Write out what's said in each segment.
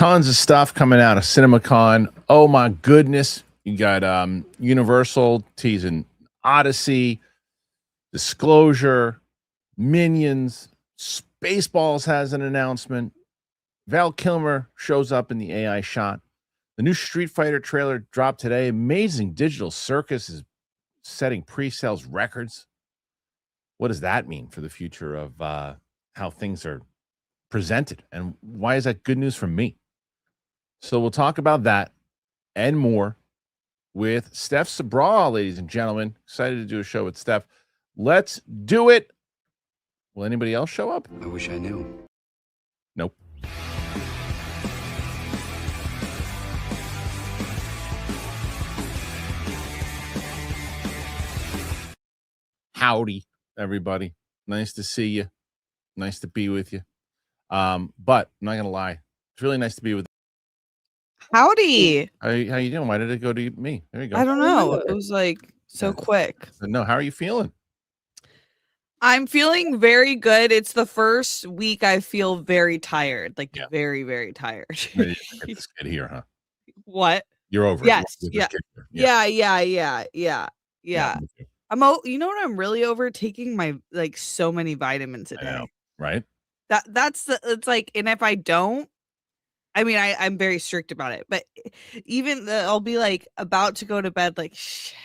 Tons of stuff coming out of Cinemacon. Oh my goodness. You got Universal teasing Odyssey, Disclosure, Minions, Spaceballs has an announcement. Val Kilmer shows up in the AI shot. The new Street Fighter trailer dropped today. Amazing Digital Circus is setting pre-sales records. What does that mean for the future of how things are presented? And why is that good news for me? So we'll talk about that and more with Steph Sabra, ladies and gentlemen. Excited to do a show with Steph. Let's do it. Will anybody else show up? I wish I knew. Nope. Howdy, everybody. Nice to see you. Nice to be with you. But I'm not gonna lie. It's really nice to be with Howdy. How you doing? Why did it go to me? There you go. I don't know. It was like so quick. No, how are you feeling? I'm feeling very good. It's the first week I feel very tired. Like very, very tired. Ready to get this kid here, huh? What? You're over yes. it. Yeah. You know what I'm really over? Taking my so many vitamins a day. I know, right? It's like, and if I don't, I mean, I'm very strict about it, but even I'll be like about to go to bed, like, shit,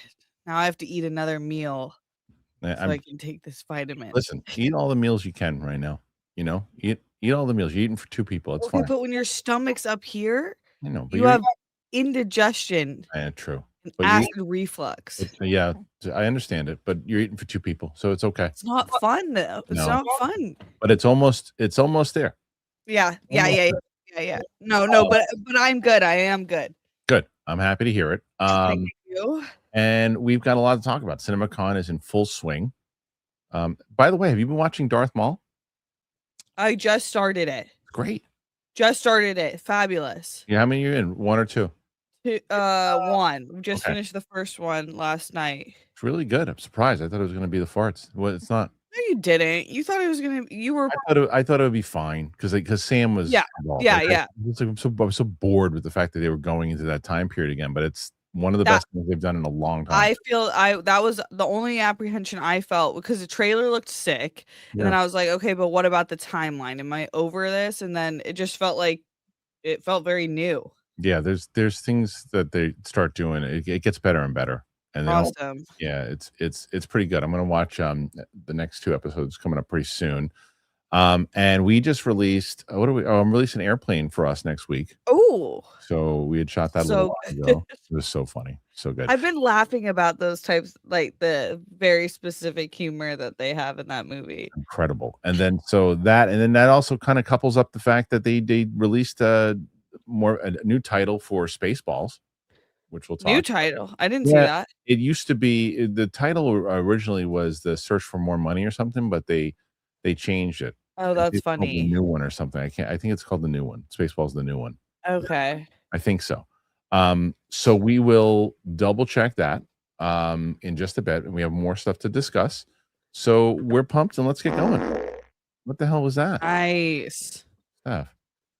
now I have to eat another meal so I can take this vitamin. Listen, eat all the meals you can right now. You know, eat all the meals. You're eating for two people. It's fine. But when your stomach's up here, I know, but you have indigestion. Yeah, true. Acid reflux. Yeah, I understand it, but you're eating for two people, so it's okay. It's not fun though. It's not fun. But it's almost there. Yeah. No, but I'm good. I am good. Good. I'm happy to hear it. Thank you. And we've got a lot to talk about. Cinemacon is in full swing. By the way, have you been watching Darth Maul? I just started it. Great. Just started it. Fabulous. Yeah, how many are you in? One or two? One. We just finished the first one last night. It's really good. I'm surprised. I thought it was going to be the farts. Well, it's not. No, you didn't. You thought it was gonna. You were. I thought it would be fine because Sam was. Involved. I'm so bored with the fact that they were going into that time period again. But it's one of the best things they've done in a long time. That was the only apprehension I felt because the trailer looked sick, and then I was like, okay, but what about the timeline? Am I over this? And then it just felt like it felt very new. Yeah, there's things that they start doing. It gets better and better. And awesome. Yeah, it's pretty good. I'm gonna watch the next two episodes coming up pretty soon. And we just released I'm releasing Airplane for us next week. Oh, so we had shot that a little while ago. It was so funny, so good. I've been laughing about those types, like the very specific humor that they have in that movie. Incredible. And then that also kind of couples up the fact that they released a new title for Spaceballs, which we'll talk. New title. I didn't see that. It used to be the title originally was The Search for More Money or something, but they changed it. Oh, that's funny. The new one or something. I think it's called the new one. Spaceballs the new one. Okay. I think so. So we will double check that in just a bit, and we have more stuff to discuss. So we're pumped and let's get going. What the hell was that? Nice. Steph.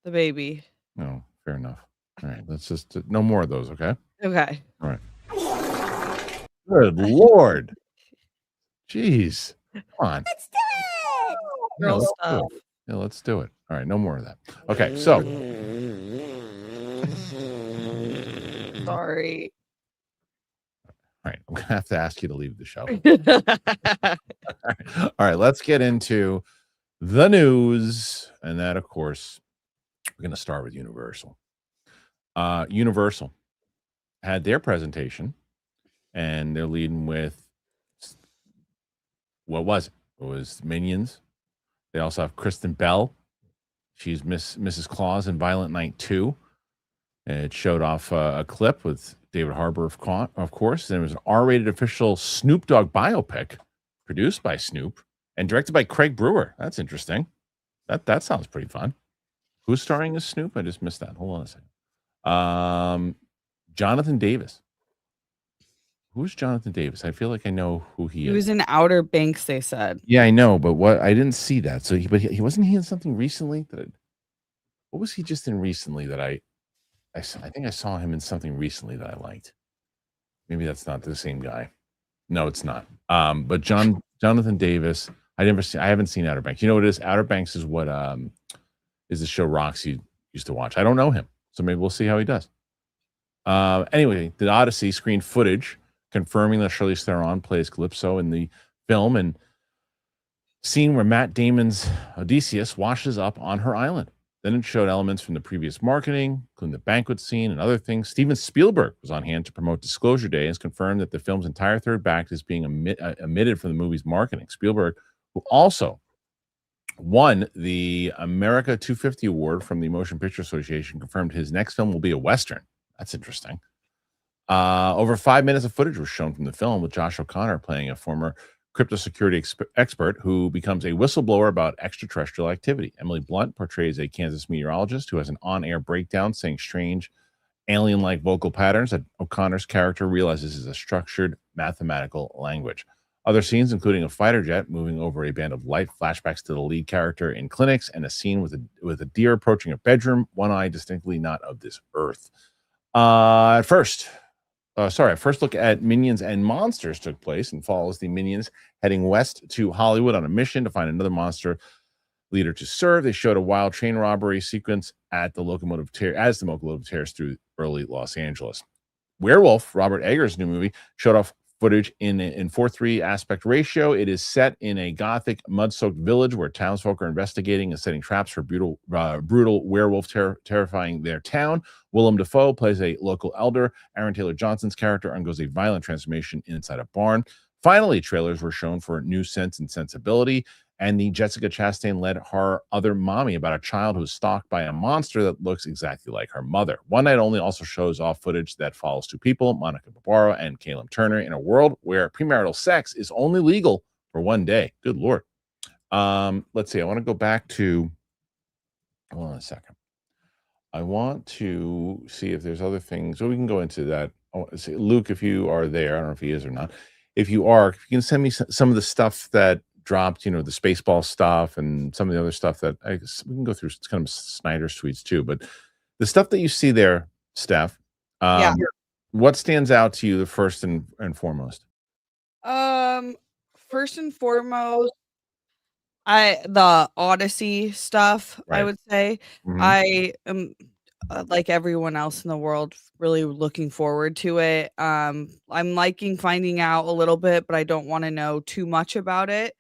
The baby. No, fair enough. All right, let's just no more of those, okay? Okay. All right. Good Lord. Jeez. Come on. Let's do it. Girl stuff. Yeah, let's do it. All right, no more of that. Okay, so. Sorry. All right, I'm going to have to ask you to leave the show. All right, let's get into the news. And that, of course, we're going to start with Universal. Universal had their presentation, and they're leading with, what was it? It was Minions. They also have Kristen Bell. She's Mrs. Claus in Violent Night 2. And it showed off a clip with David Harbour, of course. And it was an R-rated official Snoop Dogg biopic produced by Snoop and directed by Craig Brewer. That's interesting. That sounds pretty fun. Who's starring as Snoop? I just missed that. Hold on a second. Jonathan Davis. Who's Jonathan Davis? I feel like I know who he is. He was in Outer Banks, they said. Yeah, I know, but what I didn't see that. So he wasn't in something recently. what was he just in recently that I think I saw him in something recently that I liked. Maybe that's not the same guy. No, it's not. But Jonathan Davis, I haven't seen Outer Banks. You know what it is? Outer Banks is what is the show Roxy used to watch. I don't know him, so maybe we'll see how he does. Anyway, the Odyssey screen footage confirming that Charlize Theron plays Calypso in the film, and scene where Matt Damon's Odysseus washes up on her island. Then it showed elements from the previous marketing, including the banquet scene and other things. Steven Spielberg was on hand to promote Disclosure Day and has confirmed that the film's entire third act is being omitted from the movie's marketing. Spielberg, who also won the America 250 Award from the Motion Picture Association, confirmed his next film will be a Western. That's interesting. Over 5 minutes of footage was shown from the film, with Josh O'Connor playing a former crypto security expert who becomes a whistleblower about extraterrestrial activity. Emily Blunt portrays a Kansas meteorologist who has an on-air breakdown saying strange alien-like vocal patterns that O'Connor's character realizes is a structured mathematical language. Other scenes, including a fighter jet moving over a band of light, flashbacks to the lead character in clinics, and a scene with a deer approaching a bedroom, one eye distinctly not of this earth. At first look at Minions and Monsters took place and follows the Minions heading west to Hollywood on a mission to find another monster leader to serve. They showed a wild train robbery sequence as the locomotive tears through early Los Angeles. Werewolf, Robert Eggers' new movie, showed off footage in 4:3 aspect ratio. It is set in a gothic, mud-soaked village where townsfolk are investigating and setting traps for brutal werewolf terrifying their town. Willem Dafoe plays a local elder. Aaron Taylor Johnson's character undergoes a violent transformation inside a barn. Finally, trailers were shown for New Sense and Sensibility, and the Jessica Chastain-led horror Other Mommy about a child who is stalked by a monster that looks exactly like her mother. One Night Only also shows off footage that follows two people, Monica Barbaro and Caleb Turner, in a world where premarital sex is only legal for one day. Good Lord. Let's see. I want to go back to, hold on a second. I want to see if there's other things. So we can go into that. Oh, see, Luke, if you are there, I don't know if he is or not. If you are, if you can send me some of the stuff that dropped, the Spaceballs stuff and some of the other stuff that we can go through. It's kind of Snyder's tweets too, but the stuff that you see there, Steph, Yeah. what stands out to you the first and foremost? First and foremost, the Odyssey stuff, I Right. would say. Mhm. I am like everyone else in the world, really looking forward to it. I'm liking finding out a little bit, but I don't want to know too much about it.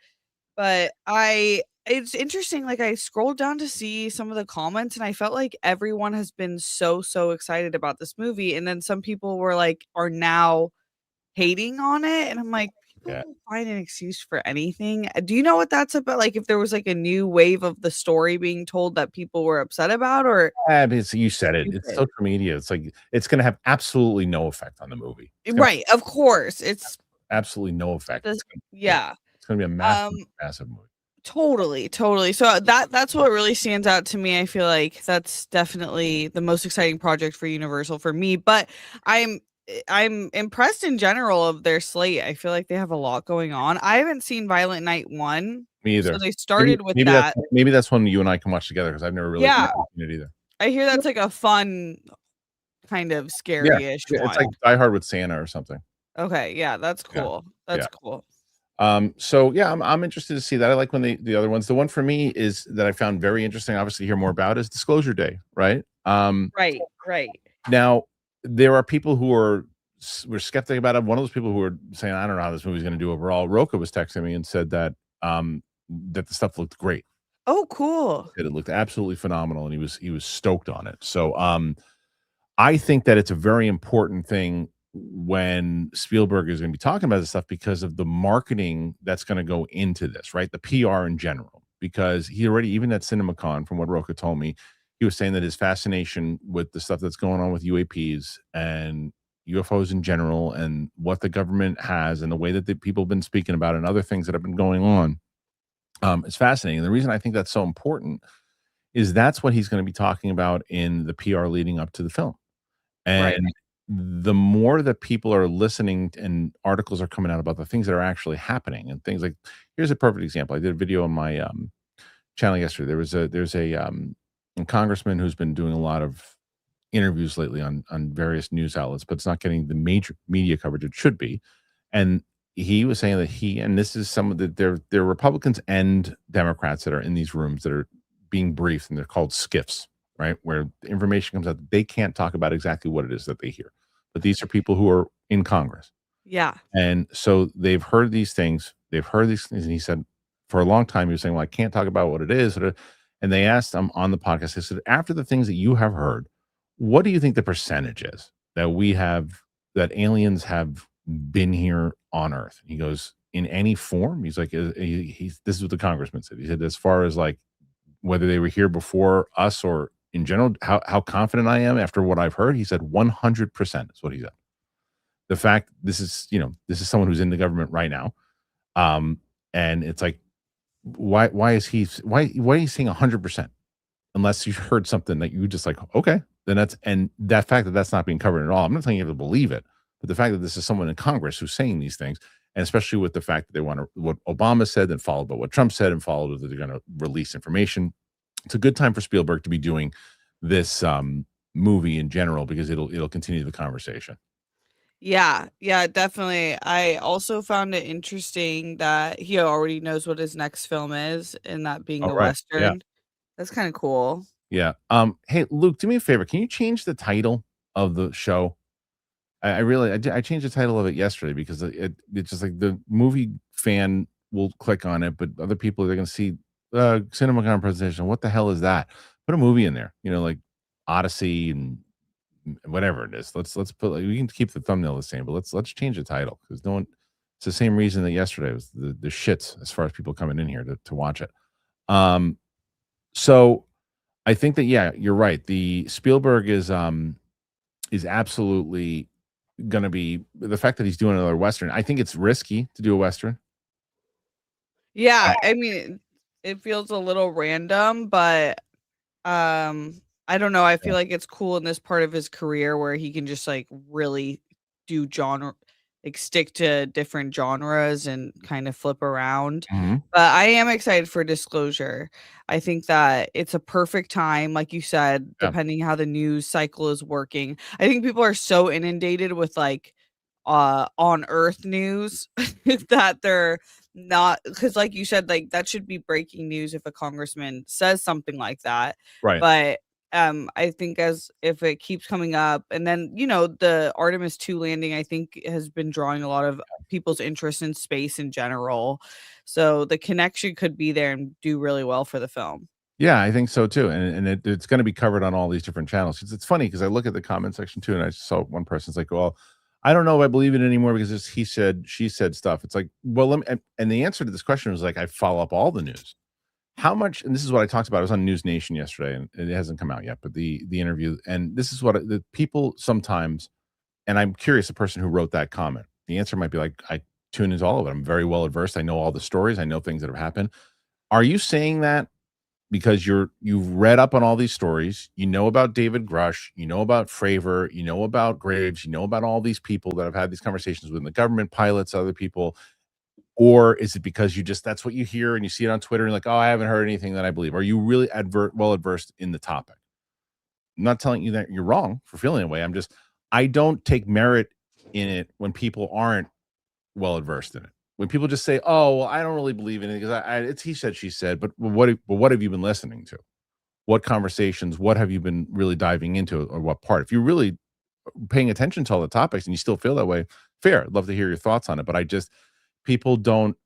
But it's interesting, like, I scrolled down to see some of the comments, and I felt like everyone has been so, so excited about this movie, and then some people are now hating on it, and I'm like, people Yeah. will find an excuse for anything. Do you know what that's about? Like, if there was, like, a new wave of the story being told that people were upset about, or You said it. It's stupid? social media. It's like it's going to have absolutely no effect on the movie. It's going to Right, of course, it's have absolutely no effect. the Yeah, yeah. it's going to be a Um massive movie. Totally, totally. So that's what really stands out to me. I feel like that's definitely the most exciting project for Universal for me, but I'm I'm impressed in general of their slate. I feel like they have a lot going on. I haven't seen Violent Night 1, Me so either. they started with Maybe that. that's one you and I can watch together because I've never really Yeah, seen it either. I hear that's like a fun, kind of Yeah, scary-ish it's like one. Die Hard with Santa or something. Okay, yeah, that's Yeah, cool. yeah. That's cool. So yeah, I'm interested to see that. I like when the other ones. The one for me is that I found very interesting, obviously to hear more about, is Disclosure Day, right? Right, right. Now there are people who were skeptic about it. One of those people who were saying, I don't know how this movie's going to do overall. Roka was texting me and said that that the stuff looked great. Oh, cool. That it looked absolutely phenomenal, and he was stoked on it. So I think that it's a very important thing when Spielberg is going to be talking about this stuff because of the marketing that's going to go into this, right? The PR in general, because he already, even at Cinemacon, from what Roca told me, he was saying that his fascination with the stuff that's going on with UAPs and UFOs in general and what the government has and the way that the people have been speaking about it and other things that have been going on is fascinating. And the reason I think that's so important is that's what he's going to be talking about in the PR leading up to the film. Right. And the more that people are listening and articles are coming out about the things that are actually happening and things like, here's a perfect example. I did a video on my channel yesterday. There's a a congressman who's been doing a lot of interviews lately on various news outlets, but it's not getting the major media coverage it should be. And he was saying that and this is some of they're Republicans and Democrats that are in these rooms that are being briefed, and they're called skiffs, right? Where the information comes out, they can't talk about exactly what it is that they hear. But these are people who are in Congress. Yeah. And so they've heard these things. They've heard these things. And he said, for a long time, he was saying, well, I can't talk about what it is. And they asked him on the podcast, they said, after the things that you have heard, what do you think the percentage is that aliens have been here on Earth? He goes, in any form? He's like, this is what the congressman said. He said, as far as like whether they were here before us or in general, how confident I am after what I've heard, he said 100% is what he said. The fact this is someone who's in the government right now. And it's like, why are you saying 100%? Unless you heard something that you just like, okay, then that fact that that's not being covered at all. I'm not telling you to believe it, but the fact that this is someone in Congress who's saying these things, and especially with the fact that they want to, what Obama said, then followed by what Trump said, and followed with that they're going to release information. It's a good time for Spielberg to be doing this movie in general, because it'll continue the conversation. Yeah, definitely. I also found it interesting that he already knows what his next film is, and that being All a right. Yeah. Western. That's kind of cool. Yeah. Hey, Luke, do me a favor. Can you change the title of the show? I changed the title of it yesterday because it's just like the movie fan will click on it, but other people, they're going to see Cinemacon presentation. What the hell is that? Put a movie in there, like Odyssey and whatever it is. Let's put, like, we can keep the thumbnail the same, but let's change the title, because no one. It's the same reason that yesterday was the shits as far as people coming in here to watch it. So I think that, yeah, you're right. The Spielberg is absolutely going to be, the fact that he's doing another Western. I think it's risky to do a Western. Yeah, I mean, it feels a little random, but I don't know. I feel like it's cool in this part of his career where he can just like really do genre, like stick to different genres and kind of flip around. Mhm. But I am excited for Disclosure. I think that it's a perfect time, like you said, Yeah. depending how the news cycle is working. I think people are so inundated with like on Earth news that they're not, because like you said, like that should be breaking news if a congressman says something like that. Right. But I think as if it keeps coming up, and then the Artemis 2 landing, I think has been drawing a lot of people's interest in space in general. So the connection could be there and do really well for the film. Yeah, I think so too, and it's going to be covered on all these different channels. It's funny because I look at the comment section too, and I saw one person's like, "Well, I don't know if I believe it anymore because it's he said, she said stuff." It's like, well, let me, and the answer to this question was like, I follow up all the news. How much, and this is what I talked about. I was on News Nation yesterday, and it hasn't come out yet, but the interview, and this is what the people sometimes, and I'm curious, the person who wrote that comment, the answer might be like, I tune into all of it. I'm very well adversed. I know all the stories. I know things that have happened. Are you saying that because you've read up on all these stories, you know about David Grush, you know about Fravor, you know about Graves, you know about all these people that have had these conversations with the government, pilots, other people? Or is it because that's what you hear and you see it on Twitter and like, oh, I haven't heard anything that I believe? Are you really well adversed in the topic? I'm not telling you that you're wrong for feeling that way. I don't take merit in it when people aren't well adversed in it. When people just say, "Oh, well, I don't really believe in it because it's he said, she said," but what have you been listening to? What conversations? What have you been really diving into, or what part? If you're really paying attention to all the topics and you still feel that way, fair. I'd love to hear your thoughts on it. But people don't,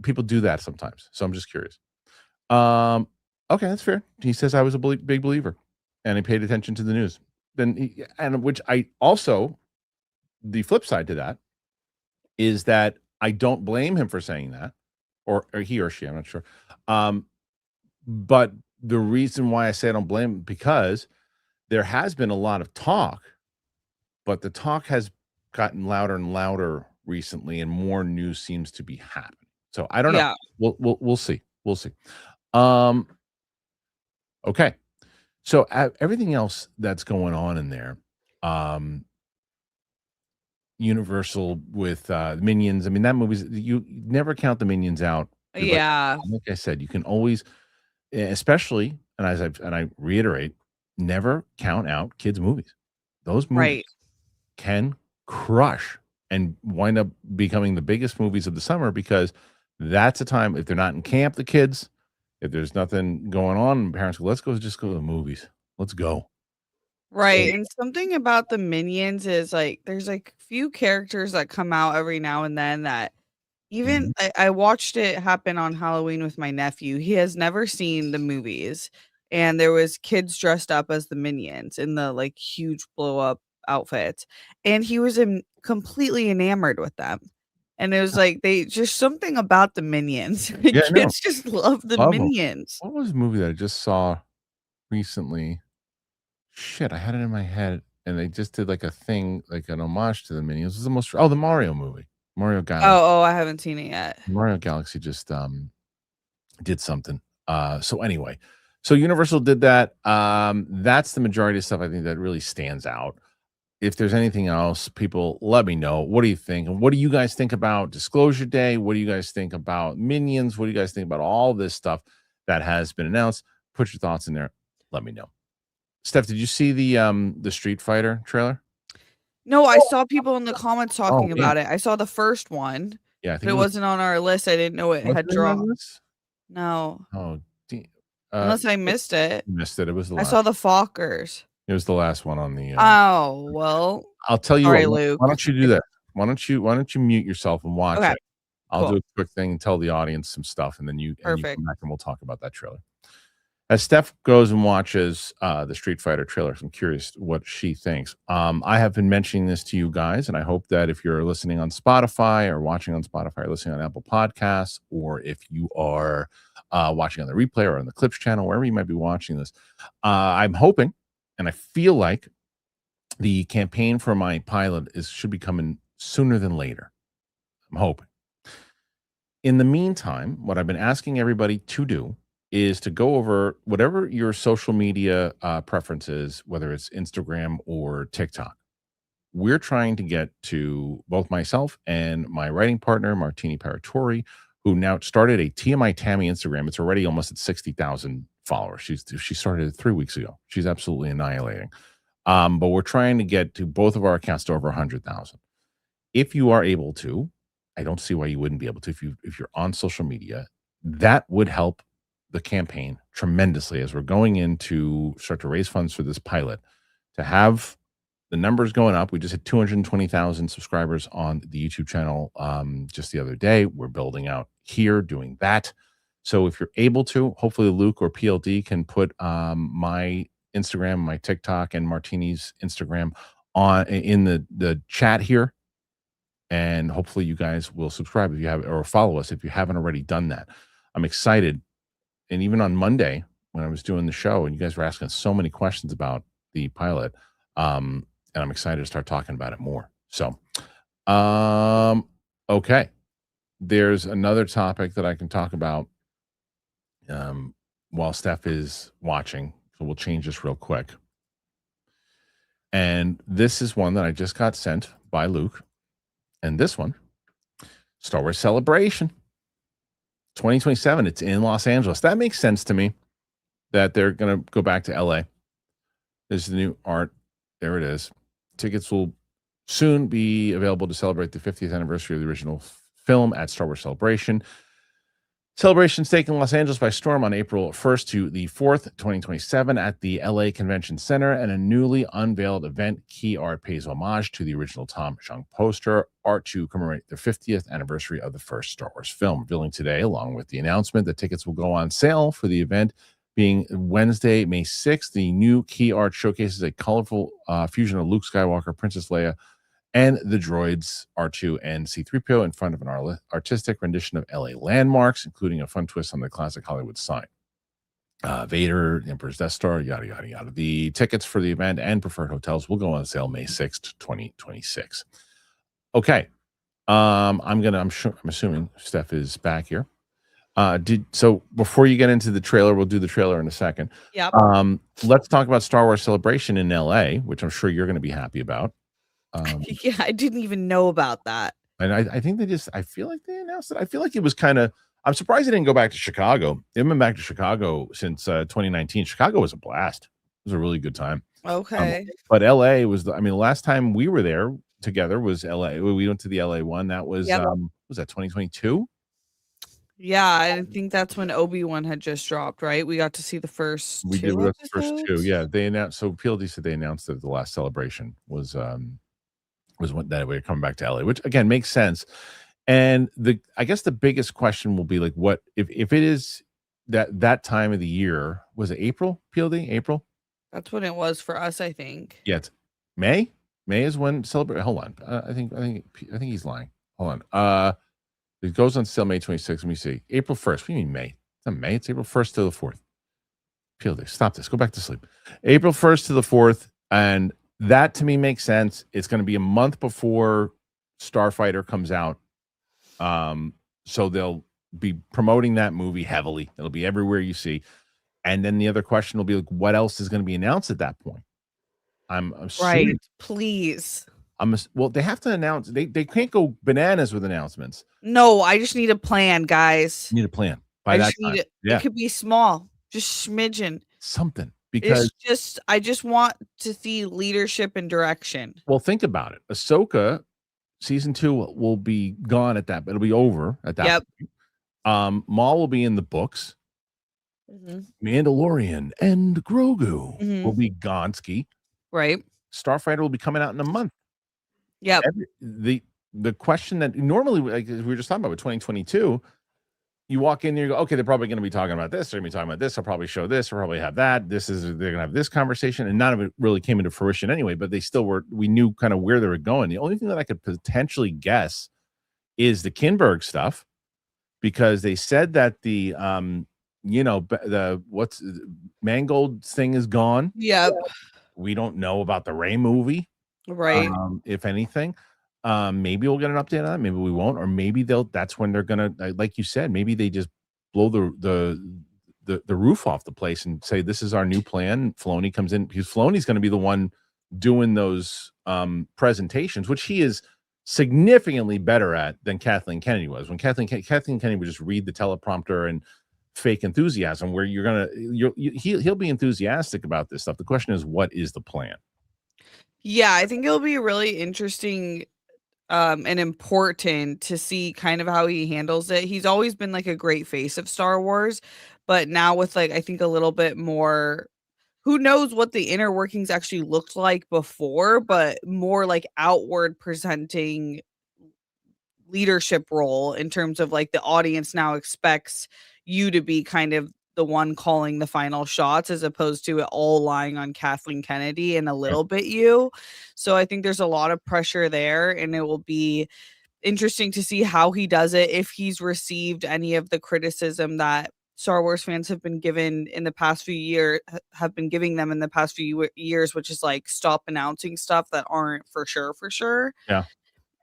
people do that sometimes. So I'm just curious. Okay, that's fair. He says I was a big believer, and he paid attention to the news. And which I also, the flip side to that is that I don't blame him for saying that, or he or she, I'm not sure. But the reason why I say I don't blame him, because there has been a lot of talk, but the talk has gotten louder and louder recently, and more news seems to be happening. So I don't know. Yeah. We'll see. We'll see. Okay. So everything else that's going on in there, Universal with Minions. I mean, that movie's, you never count the Minions out. Like Yeah. I said, you can always, especially and I reiterate, never count out kids' movies. Those movies Right. can crush and wind up becoming the biggest movies of the summer because that's a time if they're not in camp, the kids, if there's nothing going on, parents go, let's go just go to the movies. Let's go. So Right, and something about the Minions is, like, there's, like, few characters that come out every now and then that even Mhm. I watched it happen on Halloween with my nephew. He has never seen the movies, and there was kids dressed up as the Minions in the, like, huge blow up outfits, and he was completely enamored with them. And it was like they just something about the Minions. The yeah, no, kids just love the love them. Minions. What was the movie that I just saw recently? Shit, I had it in my head, and they just did like a thing, like an homage to the Minions. It was the most the Mario movie, Mario Galaxy. Oh, I haven't seen it yet. Mario Galaxy just did something. So anyway, so Universal did that. That's the majority of stuff I think that really stands out. If there's anything else, people let me know. What do you think? And what do you guys think about Disclosure Day? What do you guys think about Minions? What do you guys think about all this stuff that has been announced? Put your thoughts in there. Let me know. Steph, did you see the Street Fighter trailer? No, I saw people in the comments Oh talking man. about it. I saw the first one, Yeah, I but think it it was wasn't on our list. I didn't know it what's had the name of dropped. this? No, Oh, unless I missed it. you missed it. It was the I last. saw the Fockers. It was the last one on the. Oh, well, I'll tell you what. sorry, Why Luke. don't you do that? Why don't you mute yourself and watch Okay, it? I'll do cool. a quick thing and tell the audience some stuff, and then you Perfect. come back and we'll talk about that trailer. As Steph goes and watches the Street Fighter trailer, I'm curious what she thinks. I have been mentioning this to you guys, and I hope that if you're listening on Spotify or watching on Spotify or listening on Apple Podcasts, or if you are watching on the replay or on the Clips channel, wherever you might be watching this, I'm hoping, and I feel like the campaign for my pilot should be coming sooner than later. I'm hoping. In the meantime, what I've been asking everybody to do is to go over whatever your social media preferences, whether it's Instagram or TikTok. We're trying to get to both myself and my writing partner, Martini Paratori, who now started a TMI Tammy Instagram. It's already almost at 60,000 followers. She started it 3 weeks ago. She's absolutely annihilating. But we're trying to get to both of our accounts to over 100,000. If you are able to, I don't see why you wouldn't be able to. If you're on social media, that would help the campaign tremendously as we're going in to start to raise funds for this pilot. To have the numbers going up, we just hit 220,000 subscribers on the YouTube channel just the other day. We're building out here, doing that. So if you're able to, hopefully Luke or PLD can put my Instagram, my TikTok, and Martini's Instagram on in the chat here, and hopefully you guys will subscribe if you have, or follow us if you haven't already done that. I'm excited, and even on Monday when I was doing the show, and you guys were asking so many questions about the pilot, and I'm excited to start talking about it more. So, okay, there's another topic that I can talk about while Steph is watching. So we'll change this real quick. And this is one that I just got sent by Luke. And this one, Star Wars Celebration 2027. It's in Los Angeles. That makes sense to me that they're going to go back to LA. There's the new art. There it is. Tickets will soon be available to celebrate the 50th anniversary of the original film at Star Wars Celebration. Celebration's taking Los Angeles by storm on April 1st to the 4th, 2027 at the LA Convention Center, and a newly unveiled event. Key art pays homage to the original Tom Chung poster art to commemorate the 50th anniversary of the first Star Wars film. Revealing today, along with the announcement that tickets will go on sale for the event being Wednesday, May 6th. The new key art showcases a colorful fusion of Luke Skywalker, Princess Leia, and the droids R2 and C-3PO in front of an artistic rendition of LA landmarks, including a fun twist on the classic Hollywood sign. Vader, the Emperor's Death Star, yada, yada, yada. The tickets for the event and preferred hotels will go on sale May 6th, 2026. Okay. I'm assuming Steph is back here. So before you get into the trailer, we'll do the trailer in a second. Yep. Let's talk about Star Wars Celebration in LA, which I'm sure you're going to be happy about. Yeah, I didn't even know about that. And I think I feel like they announced it. I feel like it was kind of, I'm surprised they didn't go back to Chicago. They haven't been back to Chicago since 2019. Chicago was a blast. It was a really good time. Okay. But LA was the last time we were there together was LA. We went to the LA one. That was Yep. was that 2022? Yeah, I think that's when Obi-Wan had just dropped, right? We got to see the first We did 2 the first two. episodes? Yeah, they announced. So PLD said they announced that the last celebration was when that we were coming back to LA, which again makes sense. And I guess the biggest question will be like, what if it is that time of the year? Was it April? PLD April? That's when it was for us, I think. Yeah, it's May. May is when celebrate. Hold on, I think he's lying. Hold on. It goes on sale May 26th. Let me see. April 1st. What do you mean May? It's not May. It's April 1st to the 4th. PLD, stop this. Go back to sleep. April 1st to the 4th, and that to me makes sense. It's going to be a month before Starfighter comes out. So they'll be promoting that movie heavily. It'll be everywhere you see. And then the other question will be like, what else is going to be announced at that point? I'm assuming, Right. Please. well, they have to announce. They can't go bananas with announcements. No, I just need a plan, guys. You need a plan by I that just time. need it. Yeah, It could be small, just smidgen. something because I just want to see leadership and direction. well, think about it. Ahsoka season 2 will be gone at that. It'll be over at that. Yep. Point. Maul will be in the books. Mhm. Mandalorian and Grogu will Mhm. be Gonski. Right. Starfighter will be coming out in a month. Yep. The question that normally, like we were just talking about with 2022, you walk in there, you go, okay, they're probably going to be talking about this. They're going to be talking about this. I'll probably show this. I'll probably have that. They're going to have this conversation. And none of it really came into fruition anyway, but they still were, we knew kind of where they were going. The only thing that I could potentially guess is the Kinberg stuff, because they said that the what's Mangold thing is gone. Yep. We don't know about the Ray movie. Right. If anything, maybe we'll get an update on that. Maybe we won't, or maybe that's when they're gonna, like you said, maybe they just blow the roof off the place and say this is our new plan. Filoni comes in because Filoni's going to be the one doing those presentations, which he is significantly better at than Kathleen Kennedy was. When Kathleen Kennedy would just read the teleprompter and fake enthusiasm, where he'll be enthusiastic about this stuff. The question is, what is the plan? Yeah, I think it'll be really interesting and important to see kind of how he handles it. He's always been like a great face of Star Wars, but now with like I think a little bit more, who knows what the inner workings actually looked like before, but more like outward presenting leadership role in terms of like the audience now expects you to be kind of the one calling the final shots as opposed to it all lying on Kathleen Kennedy and a little bit you. So I think there's a lot of pressure there, and it will be interesting to see how he does it, if he's received any of the criticism that Star Wars fans have been given in the past few years, have been giving them in the past few years, which is like stop announcing stuff that aren't for sure. Yeah.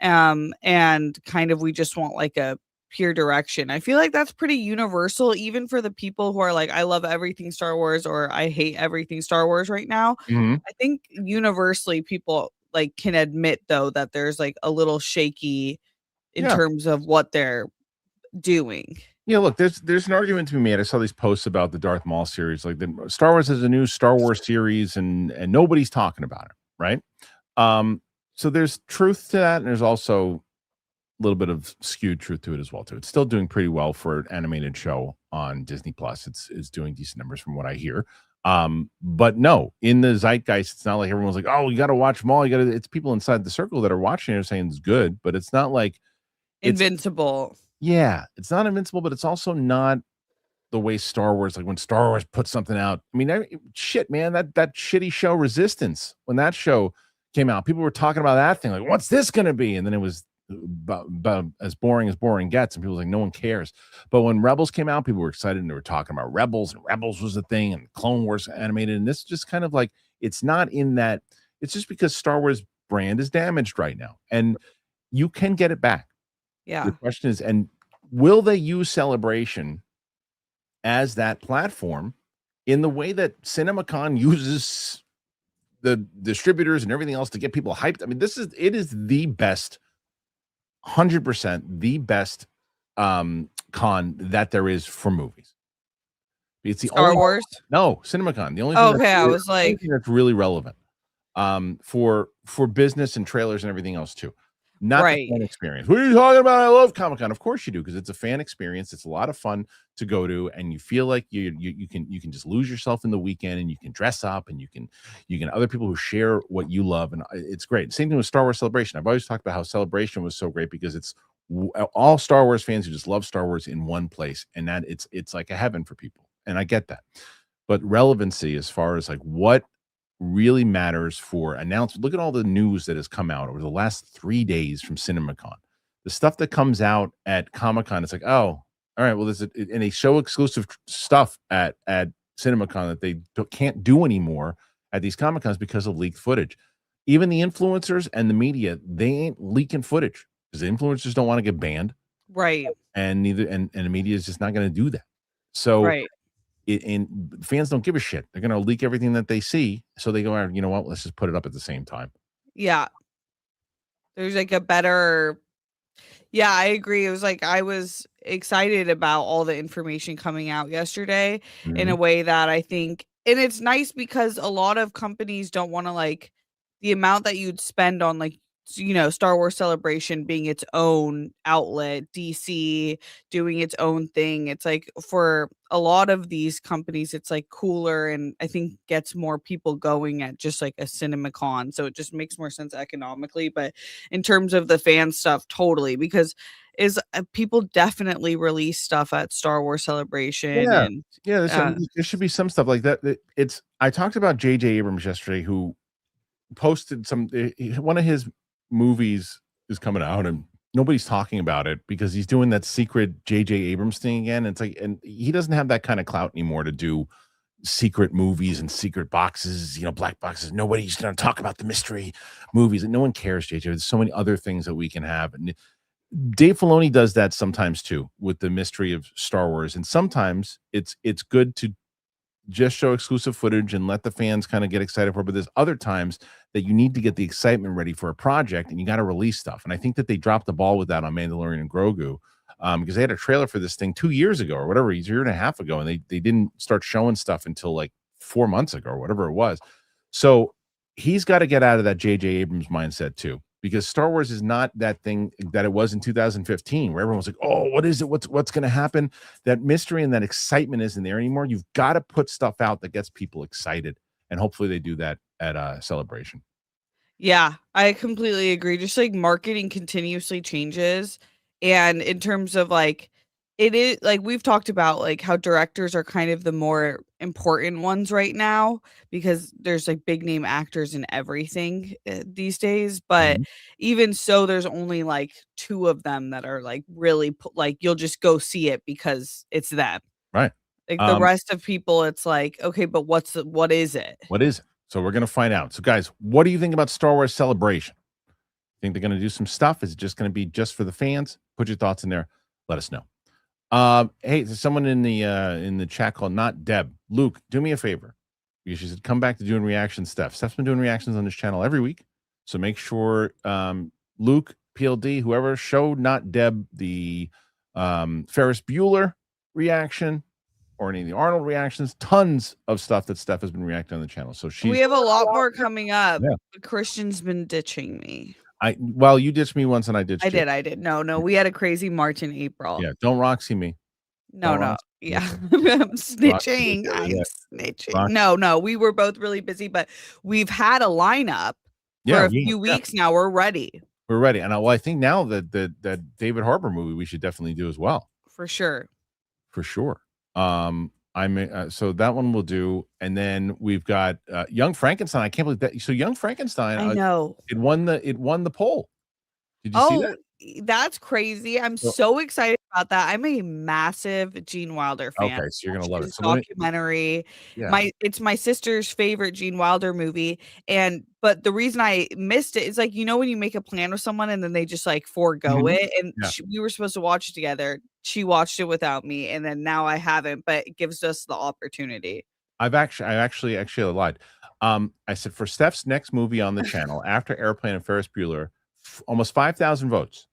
And kind of we just want like a pure direction. I feel like that's pretty universal, even for the people who are like, I love everything Star Wars or I hate everything Star Wars right now. Mm-hmm. I think universally people like can admit though that there's like a little shaky in terms of what they're doing. Yeah, look, there's an argument to be made. I saw these posts about the Darth Maul series, like the Star Wars is a new Star Wars series, and nobody's talking about it, right? So there's truth to that, and there's also a little bit of skewed truth to it as well too. It's still doing pretty well for an animated show on Disney Plus. It's doing decent numbers from what I hear. But no, in the zeitgeist, it's not like everyone's like, oh, you got to watch Maul. It's people inside the circle that are watching it are saying it's good, but it's not like Invincible. Yeah, it's not invincible, but it's also not the way Star Wars, like when Star Wars puts something out. I mean, shit, man, that shitty show Resistance, when that show came out, people were talking about that thing, like, what's this going to be? And then it was about as boring gets, and people were like, no one cares. But when Rebels came out, people were excited, and they were talking about Rebels, and Rebels was the thing, and Clone Wars animated, and this just kind of like, it's not in that, it's just because Star Wars brand is damaged right now, and you can get it back. Yeah. The question is, and will they use Celebration as that platform in the way that Cinemacon uses the distributors and everything else to get people hyped? I mean, it is the best, 100% the best con that there is for movies. It's the Star only Wars? no CinemaCon. The only Oh, thing okay, I was like that's really relevant for business and trailers and everything else too. Not the right. fan experience. What are you talking about? I love Comic-Con. Of course you do, because it's a fan experience. It's a lot of fun to go to, and you feel like you can just lose yourself in the weekend, and you can dress up, and you can other people who share what you love, and it's great. Same thing with Star Wars Celebration. I've always talked about how Celebration was so great because it's all Star Wars fans who just love Star Wars in one place, and that it's like a heaven for people, and I get that. But relevancy, as far as like what really matters for announcement. Look at all the news that has come out over the last 3 days from CinemaCon. The stuff that comes out at Comic-Con, it's like, oh, all right, well, and they show exclusive stuff at CinemaCon that they can't do anymore at these Comic-Cons because of leaked footage. Even the influencers and the media, they ain't leaking footage because the influencers don't want to get banned, Right. and neither and the media is just not going to do that. So Right. and fans don't give a shit. They're going to leak everything that they see. So they go, you know what? Let's just put it up at the same time. Yeah. There's like a better Yeah, I agree. It was like I was excited about all the information coming out yesterday in a Mhm. way that I think, and it's nice because a lot of companies don't want to like the amount that you'd spend on like Star Wars Celebration being its own outlet, DC doing its own thing. It's like for a lot of these companies, it's like cooler and I think gets more people going at just like a CinemaCon. So it just makes more sense economically. But in terms of the fan stuff, totally, because people definitely release stuff at Star Wars Celebration Yeah. and Yeah. uh There should be some stuff like that. I talked about J.J. Abrams yesterday, who posted one of his movies is coming out, and nobody's talking about it because he's doing that secret J.J. Abrams thing again. It's like, and he doesn't have that kind of clout anymore to do secret movies and secret boxes, black boxes. Nobody's going to talk about the mystery movies, and no one cares, JJ. There's so many other things that we can have. And Dave Filoni does that sometimes too with the mystery of Star Wars. And sometimes it's good to just show exclusive footage and let the fans kind of get excited for it. But there's other times that you need to get the excitement ready for a project and you got to release stuff. And I think that they dropped the ball with that on Mandalorian and Grogu, because they had a trailer for this thing 2 years ago or whatever, a year and a half ago, and they didn't start showing stuff until like 4 months ago or whatever it was. So he's got to get out of that J.J. Abrams mindset too, because Star Wars is not that thing that it was in 2015, where everyone was like, "Oh, what is it? What's going to happen?" That mystery and that excitement isn't there anymore. You've got to put stuff out that gets people excited, and hopefully they do that at Celebration. Yeah, I completely agree. Just like marketing continuously changes. And in terms of like, it is like we've talked about like how directors are kind of the more important ones right now because there's like big name actors in everything these days. But Mhm. even so, there's only like two of them that are like really like you'll just go see it because it's them. Right. Like the Um, rest of people, it's like, okay, but what is it? what is it? So we're gonna find out. So, guys, what do you think about Star Wars Celebration? Think they're gonna do some stuff? Is it just gonna be just for the fans? Put your thoughts in there. Let us know. Hey, there's someone in the chat called Not Deb. Luke, do me a favor. Because she said come back to doing reactions. Steph's been doing reactions on this channel every week. So make sure Luke, PLD, whoever, show Not Deb the Ferris Bueller reaction or any of the Arnold reactions. Tons of stuff that Steph has been reacting on the channel. So We she's have a lot more coming up. yeah. Christian's been ditching me. You ditched me once and I ditched you. I did. No, we had a crazy March in April. Yeah, don't Roxy me. No, Don't no. Roxy me. Yeah. I'm Roxy, snitching. yeah, I'm snitching. Roxy. No, we were both really busy, but we've had a lineup for Yeah, a few weeks now. We're ready. we're ready. And I think now that David Harbour movie we should definitely do as well. For sure. For sure. So that one we'll do, and then we've got Young Frankenstein. I can't believe that. So Young Frankenstein, I know. it won the poll. Did you see Oh, that? that's crazy. I'm So, so excited about that. I'm a massive Gene Wilder fan. okay, so you're gonna Watched love it. his So documentary. yeah. It's my sister's favorite Gene Wilder movie. But the reason I missed it is like, when you make a plan with someone and then they just like forego Mhm. it. And Yeah. we were supposed to watch it together. She watched it without me, and then now I haven't, but it gives us the opportunity. I actually lied. I said for Steph's next movie on the channel after Airplane and Ferris Bueller, almost 5,000 votes.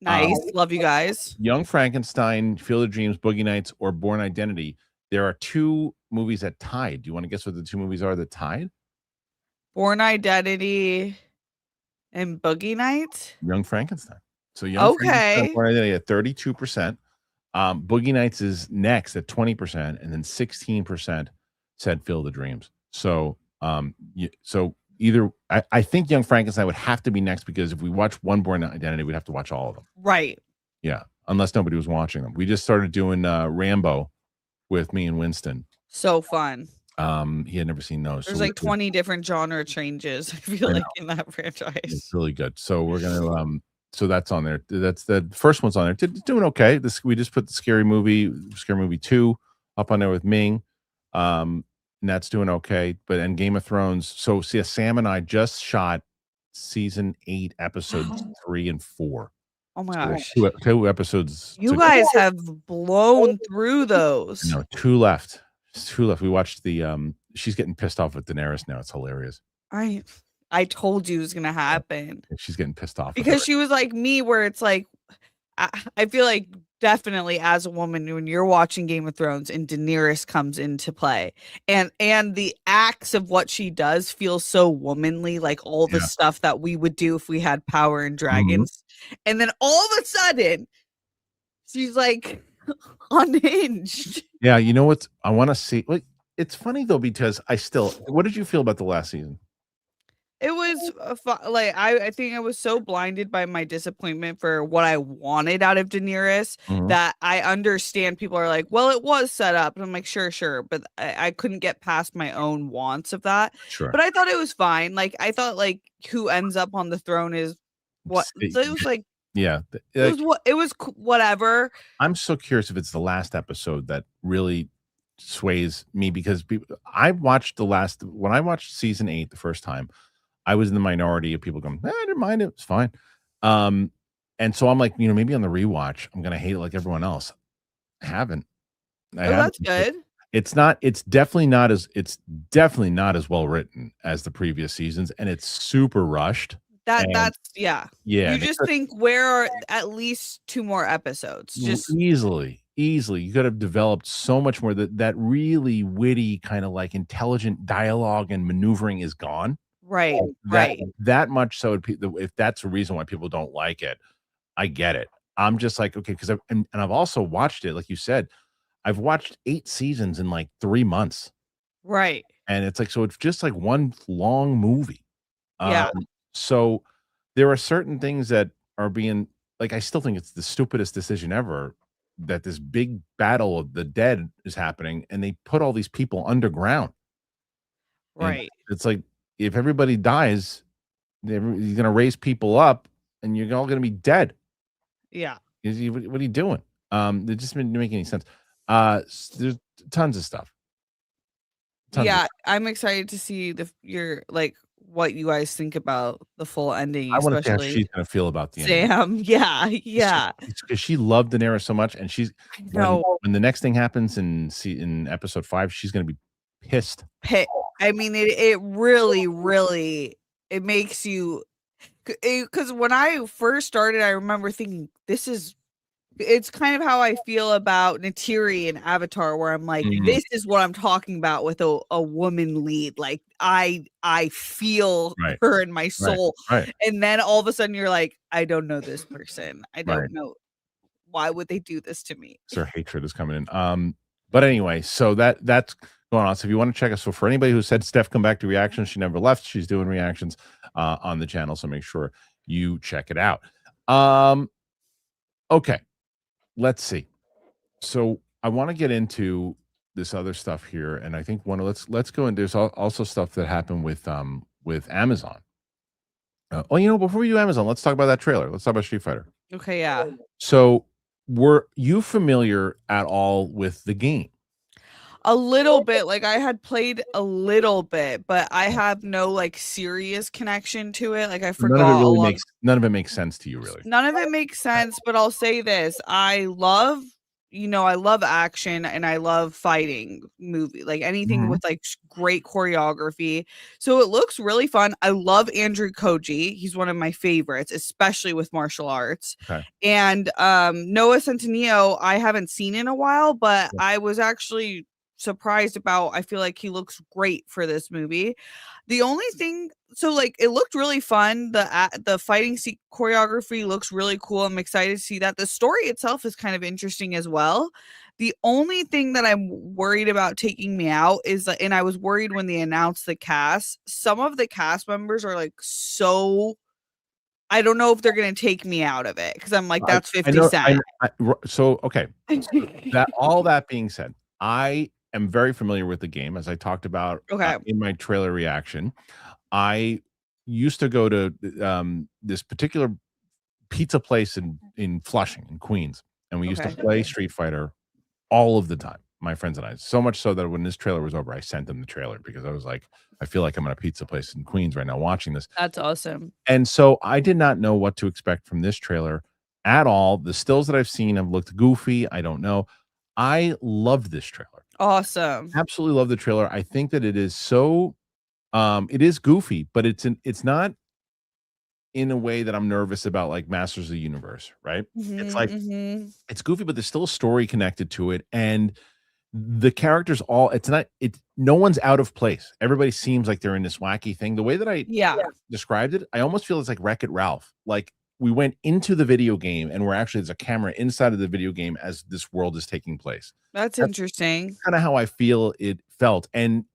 Nice. Love you guys. Young Frankenstein, Field of Dreams, Boogie Nights, or Born Identity. There are 2 movies that tied. Do you want to guess what the 2 movies are that tied? Born Identity and Boogie Nights. Young Frankenstein. So Young Frankenstein, Okay. Born Identity at 32%. Boogie Nights is next at 20%, and then 16% said Field of Dreams. So, so either I think Young Frankenstein would have to be next because if we watch one Born Identity, we'd have to watch all of them. Right. Yeah, unless nobody was watching them. We just started doing Rambo with me and Winston. So fun. He had never seen those. There's so like 20 different genre changes, I feel like, in that franchise. It's really good. So we're gonna so that's on there. That's the first one's on there. Doing okay. We just put the Scary Movie 2 up on there with Ming. And that's doing okay. But and Game of Thrones. So see, Sam and I just shot season 8, episodes 3 and 4. Oh my gosh. 2 episodes. You guys have blown through those. No, 2 left. There's 2 left. We watched the she's getting pissed off with Daenerys now. It's hilarious. I told you it was gonna happen. She's getting pissed off Because she was like me, where it's like I feel like definitely as a woman, when you're watching Game of Thrones and Daenerys comes into play, and the acts of what she does feel so womanly, like all the stuff that we would do if we had power and dragons. And then all of a sudden, she's like unhinged. Yeah, you know what? I want to see. Like, it's funny though because what did you feel about the last season? It was like I think I was so blinded by my disappointment for what I wanted out of Daenerys that I understand people are like, well, it was set up. And I'm like, sure. But I couldn't get past my own wants of that. Sure. But I thought it was fine. Like, I thought like who ends up on the throne is what. So it was like, yeah. It was whatever. I'm so curious if it's the last episode that really sways me because when I watched season 8 the first time, I was in the minority of people going, I didn't mind it. It's fine. And so I'm like, maybe on the rewatch, I'm going to hate it like everyone else. I haven't. That's good. It's definitely not as well written as the previous seasons. And it's super rushed. That's yeah. You just think where are at least 2 more episodes? Just easily. You could have developed so much more. That really witty kind of like intelligent dialogue and maneuvering is gone. Right. That much so. If that's the reason why people don't like it, I get it. I'm just like, okay, because I've also watched it, like you said, I've watched 8 seasons in like 3 months. Right. And it's like, so it's just like one long movie. Yeah. So there are certain things that are being like, I still think it's the stupidest decision ever that this big battle of the dead is happening and they put all these people underground. Right. And it's like, if everybody dies, you're going to raise people up and you're all going to be dead. Yeah. What are you doing? It just didn't make any sense. There's tons of stuff. I'm excited to see what you guys think about the full ending. I want to see how she's going to feel about the ending. Sam. Yeah. Because she loved Daenerys so much, and when the next thing happens in episode 5, she's going to be pissed. I mean, it really it makes you, because when I first started, I remember thinking it's kind of how I feel about Neytiri and Avatar, where I'm like, this is what I'm talking about with a woman lead. Like I feel her in my soul. Right. And then all of a sudden you're like, I don't know this person. I don't know. Why would they do this to me? So her hatred is coming in. But anyway, so that's going on. So if you want to check us, so for anybody who said Steph come back to reactions, she never left. She's doing reactions on the channel. So make sure you check it out. Okay. Let's see. So I want to get into this other stuff here, and I think let's go in. There's also stuff that happened with Amazon. Before we do Amazon, let's talk about that trailer. Let's talk about Street Fighter. Okay, yeah. So were you familiar at all with the game? A little bit. Like I had played a little bit, but I have no like serious connection to it. Like I forgot. None of it makes sense to you, really. None of it makes sense, but I'll say this. I love I love action and I love fighting movie, like anything Mhm. with like great choreography. So it looks really fun. I love Andrew Koji. He's one of my favorites, especially with martial arts. Okay. And Noah Centineo, I haven't seen in a while, but Yeah. I was actually surprised about. I feel like he looks great for this movie. The only thing, so like it looked really fun. The fighting choreography looks really cool. I'm excited to see that. The story itself is kind of interesting as well. The only thing that I'm worried about taking me out is that, and I was worried when they announced the cast. Some of the cast members are like so. I don't know if they're gonna take me out of it because I'm like, that's I 50 know. Cent. So okay. That all that being said, I am very familiar with the game, as I talked about Okay. in my trailer reaction. I used to go to this particular pizza place in Flushing, in Queens, and we used to Okay. play Street Fighter all of the time, my friends and I. So much so that when this trailer was over, I sent them the trailer because I was like, I feel like I'm at a pizza place in Queens right now watching this. That's awesome. And so I did not know what to expect from this trailer at all. The stills that I've seen have looked goofy. I don't know. I loved this trailer. Awesome. Absolutely love the trailer. I think that it is so it is goofy, but it's not in a way that I'm nervous about like Masters of the Universe, right? It's Mhm, like mhm. it's goofy, but there's still a story connected to it. And the characters all it's not it no one's out of place. Everybody seems like they're in this wacky thing. The way that I Yeah. described it, I almost feel it's like Wreck-It Ralph. Like we went into the video game and we're actually there's a camera inside of the video game as this world is taking place. That's That's interesting. kind of how I feel it felt. And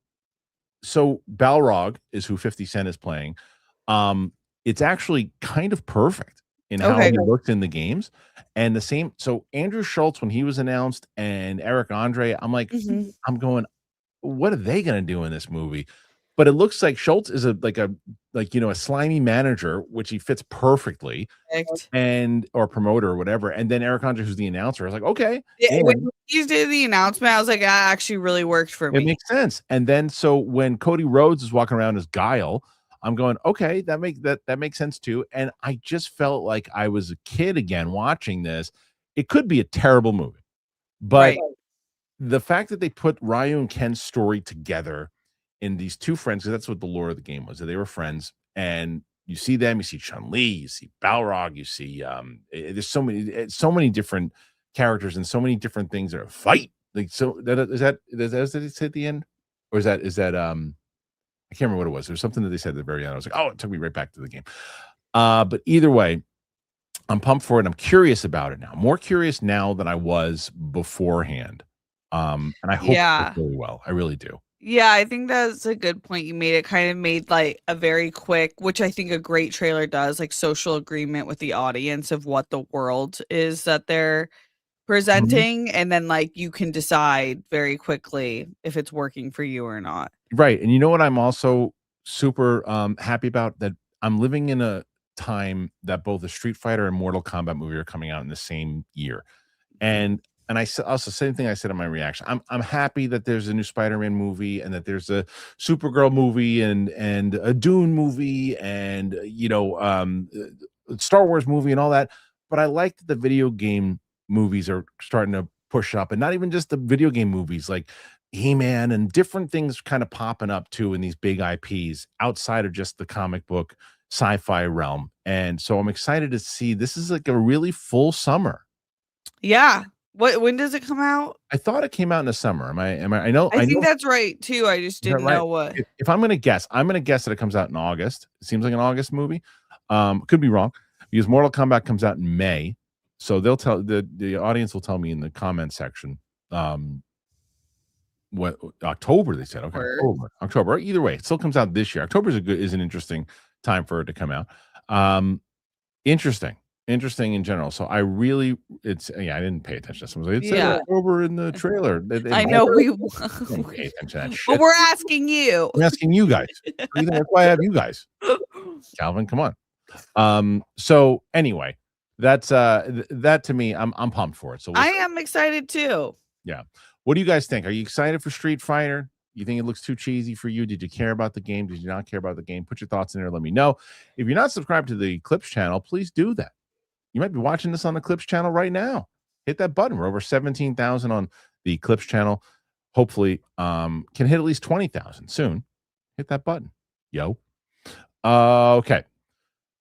so Balrog is who 50 Cent is playing. It's actually kind of perfect in how Okay. he looked in the games. And the same so Andrew Schultz, when he was announced, and Eric Andre, I'm like, Mhm. I'm going, what are they gonna do in this movie? But it looks like Schultz is a slimy manager, which he fits perfectly, Perfect. and or promoter or whatever. And then Eric Andre, who's the announcer, I was like, okay, Yeah, when and you did the announcement, I was like, "That actually really worked for it me." makes sense. And then so when Cody Rhodes is walking around as Guile, I'm going, okay, that makes sense too. And I just felt like I was a kid again watching this. It could be a terrible movie, but Right. the fact that they put Ryu and Ken's story together in these two friends, because that's what the lore of the game was, that they were friends, and you see them, you see Chun-Li, you see Balrog, you see there's so many different characters and so many different things that are fight. Like so that is that it say at the end? Or is that I can't remember what it was. There's something that they said at the very end. I was like, oh, it took me right back to the game. But either way, I'm pumped for it. I'm curious about it now. More curious now than I was beforehand. And I hope it goes Yeah. really well. I really do. Yeah, I think that's a good point you made. It kind of made like a very quick, which I think a great trailer does, like social agreement with the audience of what the world is that they're Mhm. presenting, and then like you can decide very quickly if it's working for you or not. Right. And you know what I'm also super happy about? That I'm living in a time that both the Street Fighter and Mortal Kombat movie are coming out in the same year. And I said also same thing I said in my reaction. I'm happy that there's a new Spider-Man movie and that there's a Supergirl movie and a Dune movie and Star Wars movie and all that. But I like that the video game movies are starting to push up, and not even just the video game movies, like He-Man and different things kind of popping up too in these big IPs outside of just the comic book sci-fi realm. And so I'm excited to see this is like a really full summer. Yeah. When does it come out? I thought it came out in the summer. I I think know that's right too. I just is that didn't right? know what. If I'm gonna guess that it comes out in August. It seems like an August movie. Could be wrong because Mortal Kombat comes out in May. So they'll tell the audience will tell me in the comment section. What October they said. Okay, Word. October. Either way, it still comes out this year. October is an interesting time for it to come out. Um, interesting in general. So I really, I didn't pay attention to something. It said Yeah. October in the trailer. I know we I don't pay attention to that but shit. we're asking you. I'm asking you guys. That's why I have you guys. Calvin, come on. So anyway, that's that to me, I'm pumped for it. So I am excited too. yeah. What do you guys think? Are you excited for Street Fighter? You think it looks too cheesy for you? Did you care about the game? Did you not care about the game? Put your thoughts in there. Let me know. If you're not subscribed to the Clips channel, please do that. You might be watching this on the Clips channel right now. hit that button. We're over 17,000 on the Clips channel. Hopefully, can hit at least 20,000 soon. Hit that button, yo. Okay,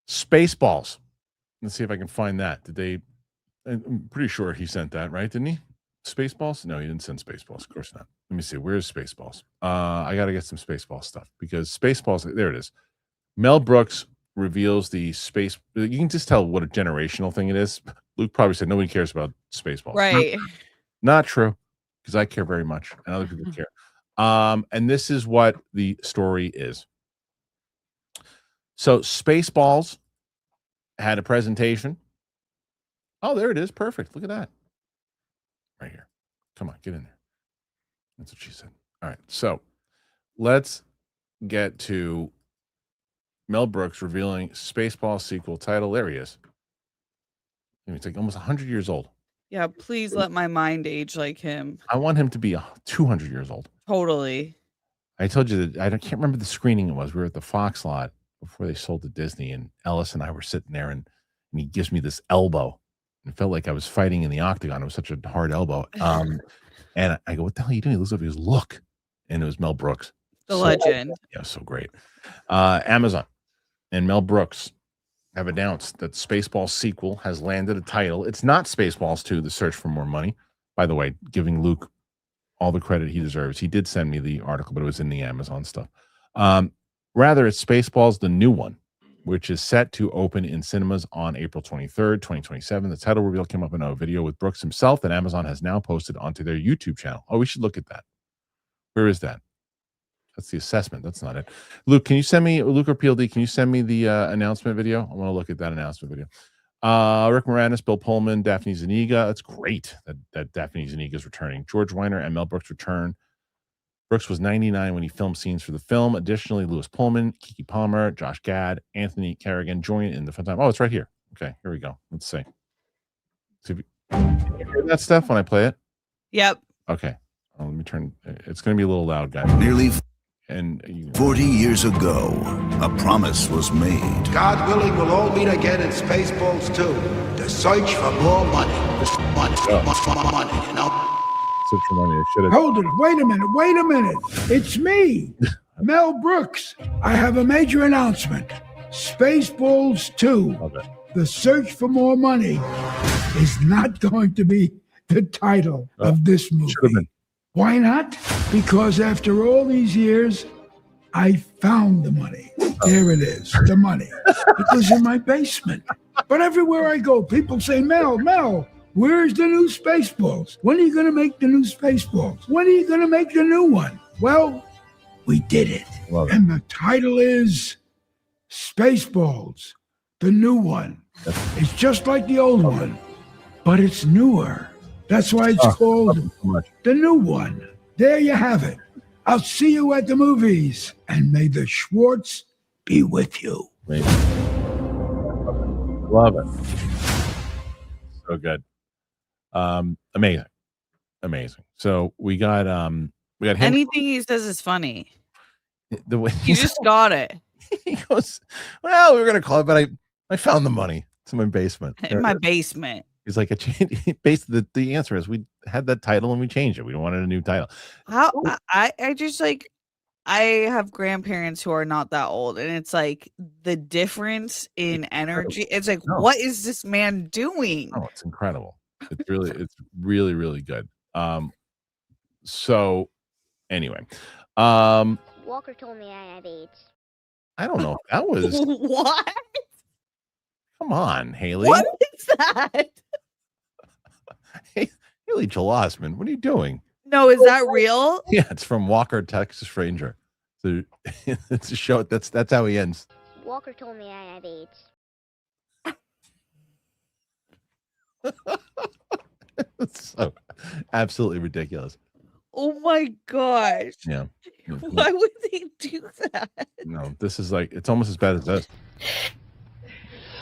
Spaceballs. Let's see if I can find that. Did they? I'm pretty sure he sent that, right? Didn't he? Spaceballs? No, he didn't send Spaceballs. Of course not. Let me see. Where's Spaceballs? I got to get some Spaceballs stuff because Spaceballs. There it is. Mel Brooks reveals the space. You can just tell what a generational thing it is. Luke probably said nobody cares about Spaceballs. Right. Not true, because I care very much, and other people care. And this is what the story is. So Spaceballs had a presentation. Oh, there it is. Perfect. Look at that. Right here. Come on, get in there. That's what she said. All right. So let's get to Mel Brooks revealing Spaceballs sequel title. There he is. It's like almost 100 years old. Yeah, please let my mind age like him. I want him to be 200 years old. Totally. I told you that I can't remember the screening it was. We were at the Fox lot before they sold to Disney, and Ellis and I were sitting there, and he gives me this elbow. It felt like I was fighting in the octagon. It was such a hard elbow. And I go, "What the hell are you doing?" He looks up, he goes, "Look." And it was Mel Brooks. The legend. Yeah, so great. Amazon and Mel Brooks have announced that Spaceballs sequel has landed a title. It's not Spaceballs 2, The Search for More Money. By the way, giving Luke all the credit he deserves. He did send me the article, but it was in the Amazon stuff. Rather, it's Spaceballs, the new one, which is set to open in cinemas on April 23rd, 2027. The title reveal came up in a video with Brooks himself that Amazon has now posted onto their YouTube channel. Oh, we should look at that. Where is that? That's the assessment. That's not it. Luke, can you send me, Luke or PLD, can you send me the announcement video? I want to look at that announcement video. Rick Moranis, Bill Pullman, Daphne Zuniga. That's great that Daphne Zuniga is returning. George Weiner and Mel Brooks return. Brooks was 99 when he filmed scenes for the film. Additionally, Lewis Pullman, Keke Palmer, Josh Gad, Anthony Carrigan join in the fun time. Oh, it's right here. Okay, here we go. Let's see. Can you hear that stuff when I play it? Yep. Okay. Let me turn. It's going to be a little loud, guys. Nearly 40 years ago, a promise was made. God willing, we'll all meet again in Spaceballs 2. The search for more money. Money, you know? Search for money. I should have. Hold it. Wait a minute. It's me, Mel Brooks. I have a major announcement. Spaceballs 2, Okay. The Search for More Money, is not going to be the title of this movie. Should have been. Why not? Because after all these years, I found the money. There it is, the money. It was in my basement. But everywhere I go, people say, Mel, where's the new Spaceballs? When are you going to make the new Spaceballs? When are you going to make the new one? Well, we did it. Love it. And the title is Spaceballs, the new one. It's just like the old one, but it's newer. That's why it's called the new one. There you have it. I'll see you at the movies, and may the Schwartz be with you. Love it. So good. Amazing. So we got him. Anything he says is funny. The way You just got it. he goes, well, we were gonna call it, but I found the money. It's in my basement. In my basement. He's like, basically the answer is we had that title and we changed it. We don't wanted a new title. How I just like, I have grandparents who are not that old, and it's like the difference in energy. It's like, what is this man doing? Oh, it's incredible. It's really, really good. So anyway, Walker told me I had AIDS. I don't know if that was What? come on, Haley. What is that? Hey, Haley Joel Osment, what are you doing? No, is that real? Yeah, it's from Walker, Texas Ranger. So it's a show. That's how he ends. Walker told me I had AIDS. It's so absolutely ridiculous. Oh my gosh. Yeah. Why would they do that? No, this is like it's almost as bad as this.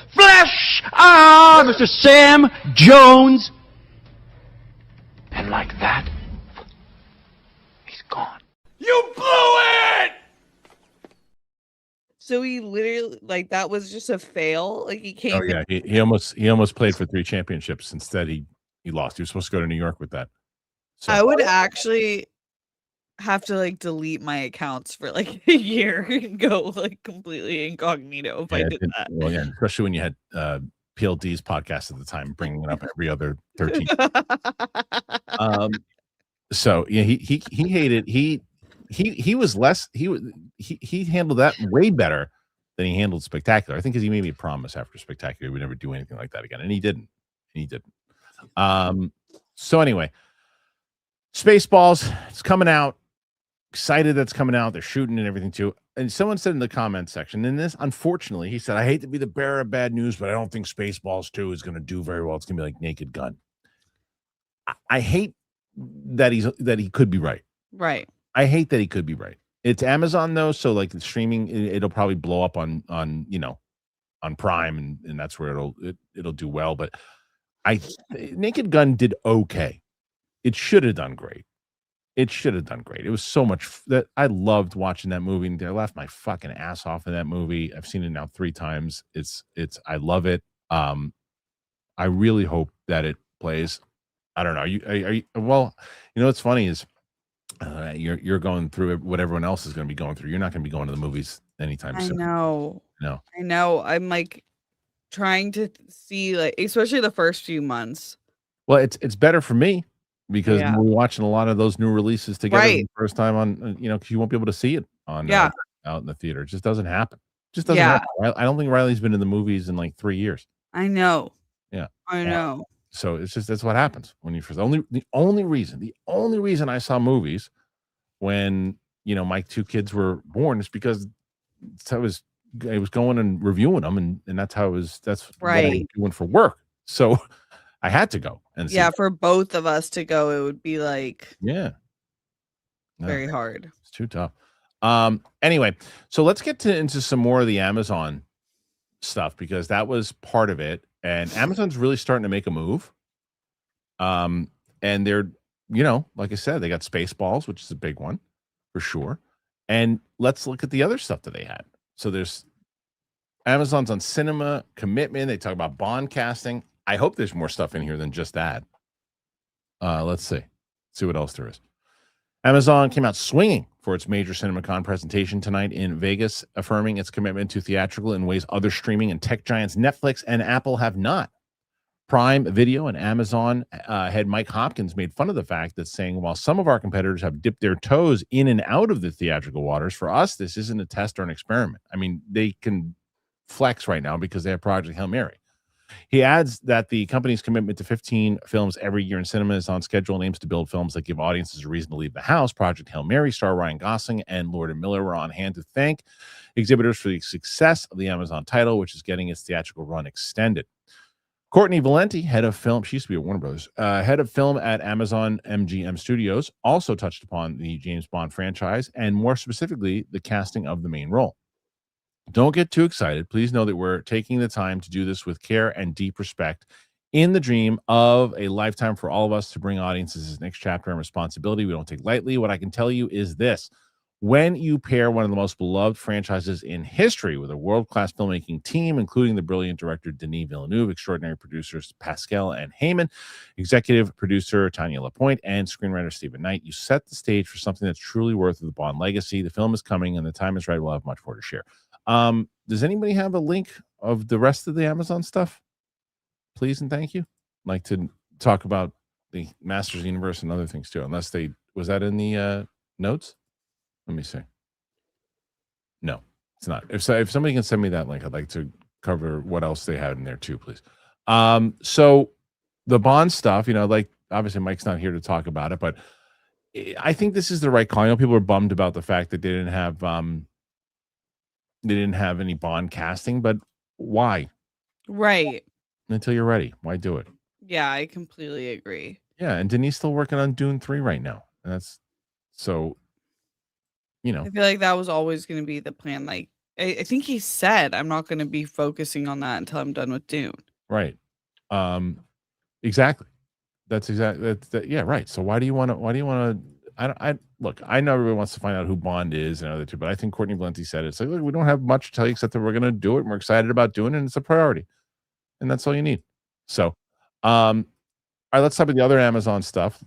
Flesh! Mr. Sam Jones! And like that, he's gone. You blew it! So he literally, like, that was just a fail. Like, he came. Oh yeah, he almost played for 3 championships. Instead, he He lost. He was supposed to go to New York with that. So I would actually have to like delete my accounts for like a year and go like completely incognito if I did that. Well, yeah, especially when you had PLD's podcast at the time, bringing it up every other 13. So yeah, he hated he was less he handled that way better than he handled Spectacular. I think because he made me promise after Spectacular he would never do anything like that again, and he didn't. So anyway, Spaceballs, it's coming out. Excited that's coming out. They're shooting and everything too. And someone said in the comment section, and this, unfortunately, he said, I hate to be the bearer of bad news, but I don't think Spaceballs 2 is going to do very well. It's going to be like Naked Gun. I hate that he could be right. Right. I hate that he could be right. It's Amazon though, so like the streaming, it'll probably blow up on Prime, and that's where it'll do well. But Naked Gun did okay. It should have done great. It was so much that I loved watching that movie, and I laughed my fucking ass off in that movie. I've seen it now 3 times. I love it. I really hope that it plays. I don't know. Well, what's funny is you're going through what everyone else is going to be going through. You're not going to be going to the movies anytime soon. I know. No. I know. I'm like trying to see, like, especially the first few months. Well, it's better for me. Because we're watching a lot of those new releases together for the first time on, because you won't be able to see it on out in the theater. It just doesn't happen. Happen. I don't think Riley's been in the movies in like 3 years. I know. Yeah. I know. So that's what happens when you first. The only reason I saw movies when my 2 kids were born is because I was going and reviewing them, and that's how it was. That's what I was doing for work. So I had to go and see. For both of us to go, it would be like very hard. It's too tough. Anyway, so let's get into some more of the Amazon stuff, because that was part of it, and Amazon's really starting to make a move. And they're, like I said, they got Spaceballs, which is a big one for sure. And let's look at the other stuff that they had. So there's Amazon's on cinema commitment. They talk about Bond casting. I hope there's more stuff in here than just that. Let's see what else there is. Amazon came out swinging for its major Cinemacon presentation tonight in Vegas, affirming its commitment to theatrical in ways other streaming and tech giants Netflix and Apple have not. Prime Video and Amazon head Mike Hopkins made fun of the fact that, saying, while some of our competitors have dipped their toes in and out of the theatrical waters, for us, this isn't a test or an experiment. I mean, they can flex right now because they have Project Hail Mary. He adds that the company's commitment to 15 films every year in cinema is on schedule and aims to build films that give audiences a reason to leave the house. Project Hail Mary star Ryan Gosling and Lord & Miller were on hand to thank exhibitors for the success of the Amazon title, which is getting its theatrical run extended. Courtney Valenti, head of film, she used to be at Warner Brothers, head of film at Amazon MGM Studios, also touched upon the James Bond franchise and more specifically the casting of the main role. Don't get too excited. Please know that we're taking the time to do this with care and deep respect in the dream of a lifetime for all of us to bring audiences this next chapter and responsibility we don't take lightly. What I can tell you is this. When you pair one of the most beloved franchises in history with a world-class filmmaking team, including the brilliant director Denis Villeneuve, extraordinary producers Pascal and Heyman, executive producer Tanya Lapointe, and screenwriter Stephen Knight, you set the stage for something that's truly worth the Bond legacy. The film is coming, and the time is right. We'll have much more to share. Does anybody have a link of the rest of the Amazon stuff? Please and thank you. I'd like to talk about the Masters Universe and other things too, unless was that in the notes? Let me see. No, it's not. If somebody can send me that link, I'd like to cover what else they had in there too, please. So the Bond stuff, like obviously Mike's not here to talk about it, but I think this is the right call. I know people are bummed about the fact that they didn't have any Bond casting, but why? Right. Until you're ready. Why do it? Yeah, I completely agree. Yeah, and Denis still working on Dune 3 right now. And that's so, I feel like that was always going to be the plan. Like, I think he said, I'm not going to be focusing on that until I'm done with Dune. Right. Exactly. That's exactly that. Yeah, right. So why do you want to I look, I know everybody wants to find out who Bond is and other two, but I think Courtney Valenti said it. It's like, look, we don't have much to tell you except that we're going to do it and we're excited about doing it and it's a priority. And that's all you need. So, all right, let's talk about the other Amazon stuff.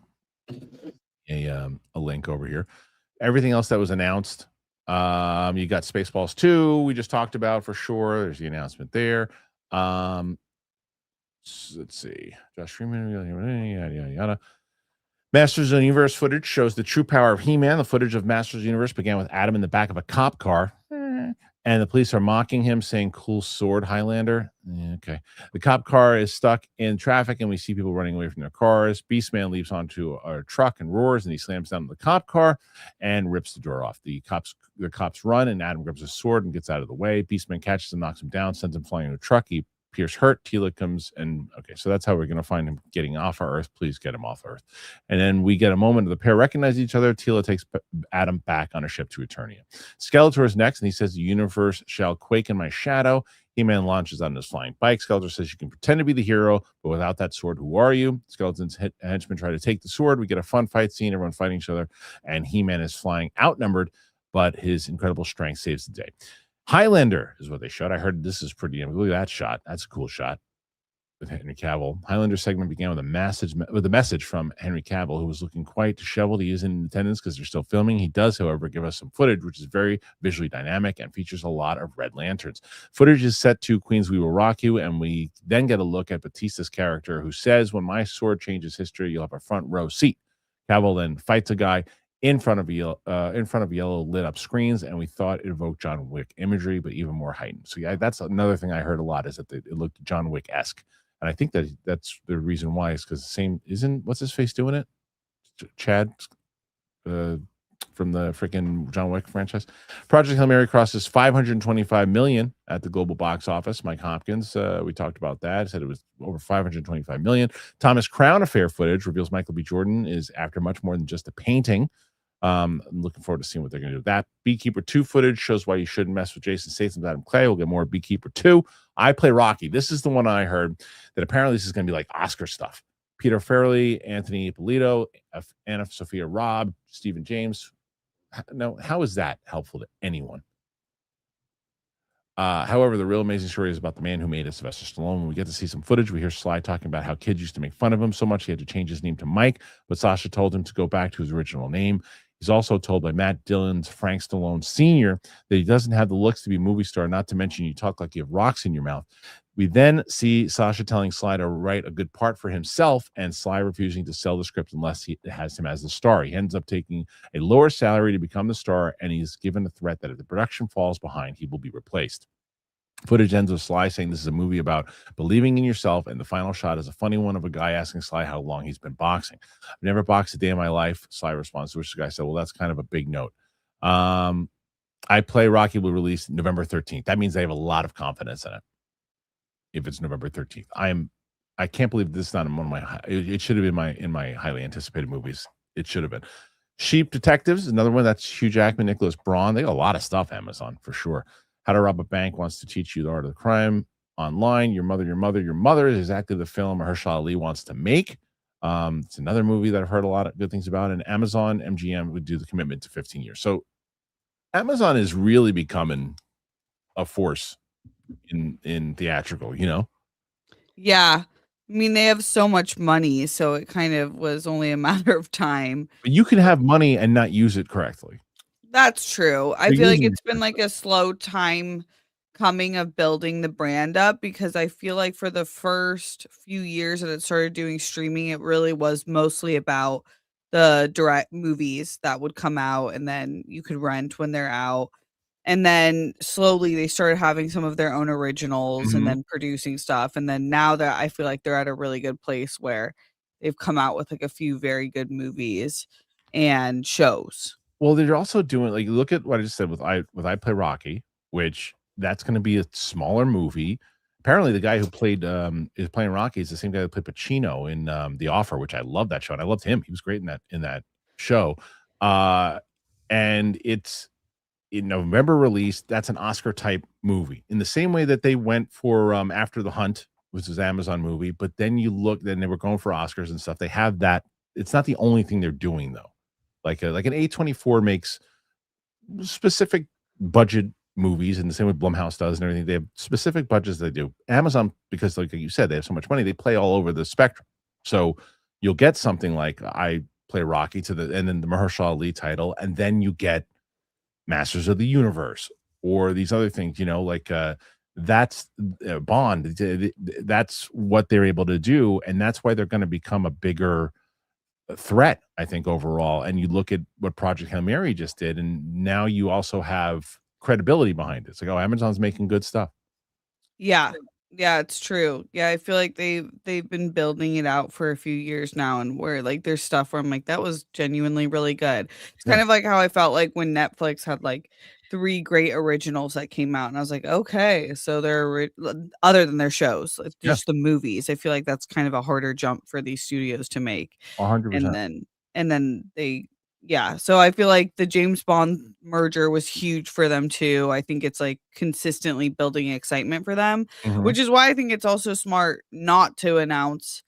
A link over here. Everything else that was announced. You got Spaceballs 2, we just talked about for sure. There's the announcement there. Let's see. Josh Freeman, yada, yada, yada. Masters of the Universe footage shows the true power of He-Man. The footage of Masters of the Universe began with Adam in the back of a cop car. And the police are mocking him, saying, "Cool sword, Highlander." Yeah, okay. The cop car is stuck in traffic, and we see people running away from their cars. Beastman leaps onto a truck and roars, and he slams down the cop car and rips the door off. The cops run, and Adam grabs a sword and gets out of the way. Beastman catches him, knocks him down, sends him flying in a truck. He appears hurt. Tila comes, and okay, so that's how we're going to find him getting off our Earth. Please get him off Earth. And then we get a moment of the pair recognize each other. Tila takes Adam back on a ship to Eternia. Skeletor is next, and he says, "The universe shall quake in my shadow." He-Man launches on his flying bike. Skeletor says, "You can pretend to be the hero, but without that sword, who are you?" Skeleton's henchmen try to take the sword. We get a fun fight scene, everyone fighting each other, and He-Man is flying outnumbered, but his incredible strength saves the day. Highlander is what they showed. I heard this is pretty. Look at that shot. That's a cool shot with Henry Cavill. Highlander segment began with a message from Henry Cavill, who was looking quite disheveled. He is in attendance because they're still filming. He does, however, give us some footage, which is very visually dynamic and features a lot of red lanterns. Footage is set to Queen's "We Will Rock You," and we then get a look at Batista's character, who says, "When my sword changes history, you'll have a front row seat." Cavill then fights a guy in front of yellow lit up screens, and we thought it evoked John Wick imagery, but even more heightened. So yeah, that's another thing I heard a lot, is that it looked John Wick-esque. And I think that's the reason why, is because the same isn't what's his face doing it? Chad from the freaking John Wick franchise. Project Hail Mary crosses 525 million at the global box office. Mike Hopkins, we talked about that, said it was over 525 million. Thomas Crown Affair footage reveals Michael B. Jordan is after much more than just a painting. I'm looking forward to seeing what they're going to do with that. Beekeeper 2 footage shows why you shouldn't mess with Jason Statham's Adam Clay. We'll get more Beekeeper 2. I Play Rocky. This is the one I heard that apparently this is going to be like Oscar stuff. Peter Farrelly, Anthony Ippolito, Anna Sophia Robb, Stephen James. No, how is that helpful to anyone? However, the real amazing story is about the man who made it, Sylvester Stallone. When we get to see some footage, we hear Sly talking about how kids used to make fun of him so much he had to change his name to Mike, but Sasha told him to go back to his original name. He's also told by Matt Dillon's Frank Stallone Sr. that he doesn't have the looks to be a movie star, not to mention you talk like you have rocks in your mouth. We then see Sasha telling Sly to write a good part for himself, and Sly refusing to sell the script unless he has him as the star. He ends up taking a lower salary to become the star, and he's given a threat that if the production falls behind, he will be replaced. Footage ends with Sly saying this is a movie about believing in yourself, and the final shot is a funny one of a guy asking Sly how long he's been boxing. "I've never boxed a day in my life," Sly responds, to which the guy said, "Well, that's kind of a big note." I Play Rocky will release November 13th. That means they have a lot of confidence in it. If it's November 13th, I can't believe this is not in one of my. It should have been in my highly anticipated movies. It should have been. Sheep Detectives, another one. That's Hugh Jackman, Nicholas Braun. They got a lot of stuff. Amazon for sure. How to Rob a Bank wants to teach you the art of the crime online. Your Mother is exactly the film Mahershala Ali wants to make. It's another movie that I've heard a lot of good things about. And Amazon, MGM would do the commitment to 15 years. So Amazon is really becoming a force in theatrical, Yeah. I mean, they have so much money, so it kind of was only a matter of time. But you can have money and not use it correctly. That's true. I They're feel like using it's been like a slow time coming of building the brand up, because I feel like for the first few years that it started doing streaming, it really was mostly about the direct movies that would come out and then you could rent when they're out. And then slowly they started having some of their own originals and then producing stuff. And then now that I feel like they're at a really good place where they've come out with like a few very good movies and shows. Well, they're also doing, like, look at what I just said with I Play Rocky, which that's going to be a smaller movie. Apparently, the guy who is playing Rocky is the same guy that played Pacino in The Offer, which I love that show, and I loved him. He was great in that show. And it's in November release. That's an Oscar type movie, in the same way that they went for After the Hunt, which is an Amazon movie. But then then they were going for Oscars and stuff. They have that. It's not the only thing they're doing though. Like an A24 makes specific budget movies, and the same with Blumhouse does and everything. They have specific budgets they do. Amazon, because like you said, they have so much money, they play all over the spectrum. So you'll get something like I play Rocky and then the Mahershala Ali title, and then you get Masters of the Universe or these other things, like that's Bond. That's what they're able to do, and that's why they're going to become a bigger threat, I think, overall. And you look at what Project Hail Mary just did, and now you also have credibility behind it. It's like, oh, Amazon's making good stuff. Yeah. Yeah, it's true. Yeah, I feel like they've been building it out for a few years now, and where like there's stuff where I'm like, that was genuinely really good. It's kind of like how I felt like when Netflix had like 3 great originals that came out, and I was like, okay, so they're other than their shows, like just the movies. I feel like that's kind of a harder jump for these studios to make. 100%. And then so I feel like the James Bond merger was huge for them too. I think it's like consistently building excitement for them, which is why I think it's also smart not to announce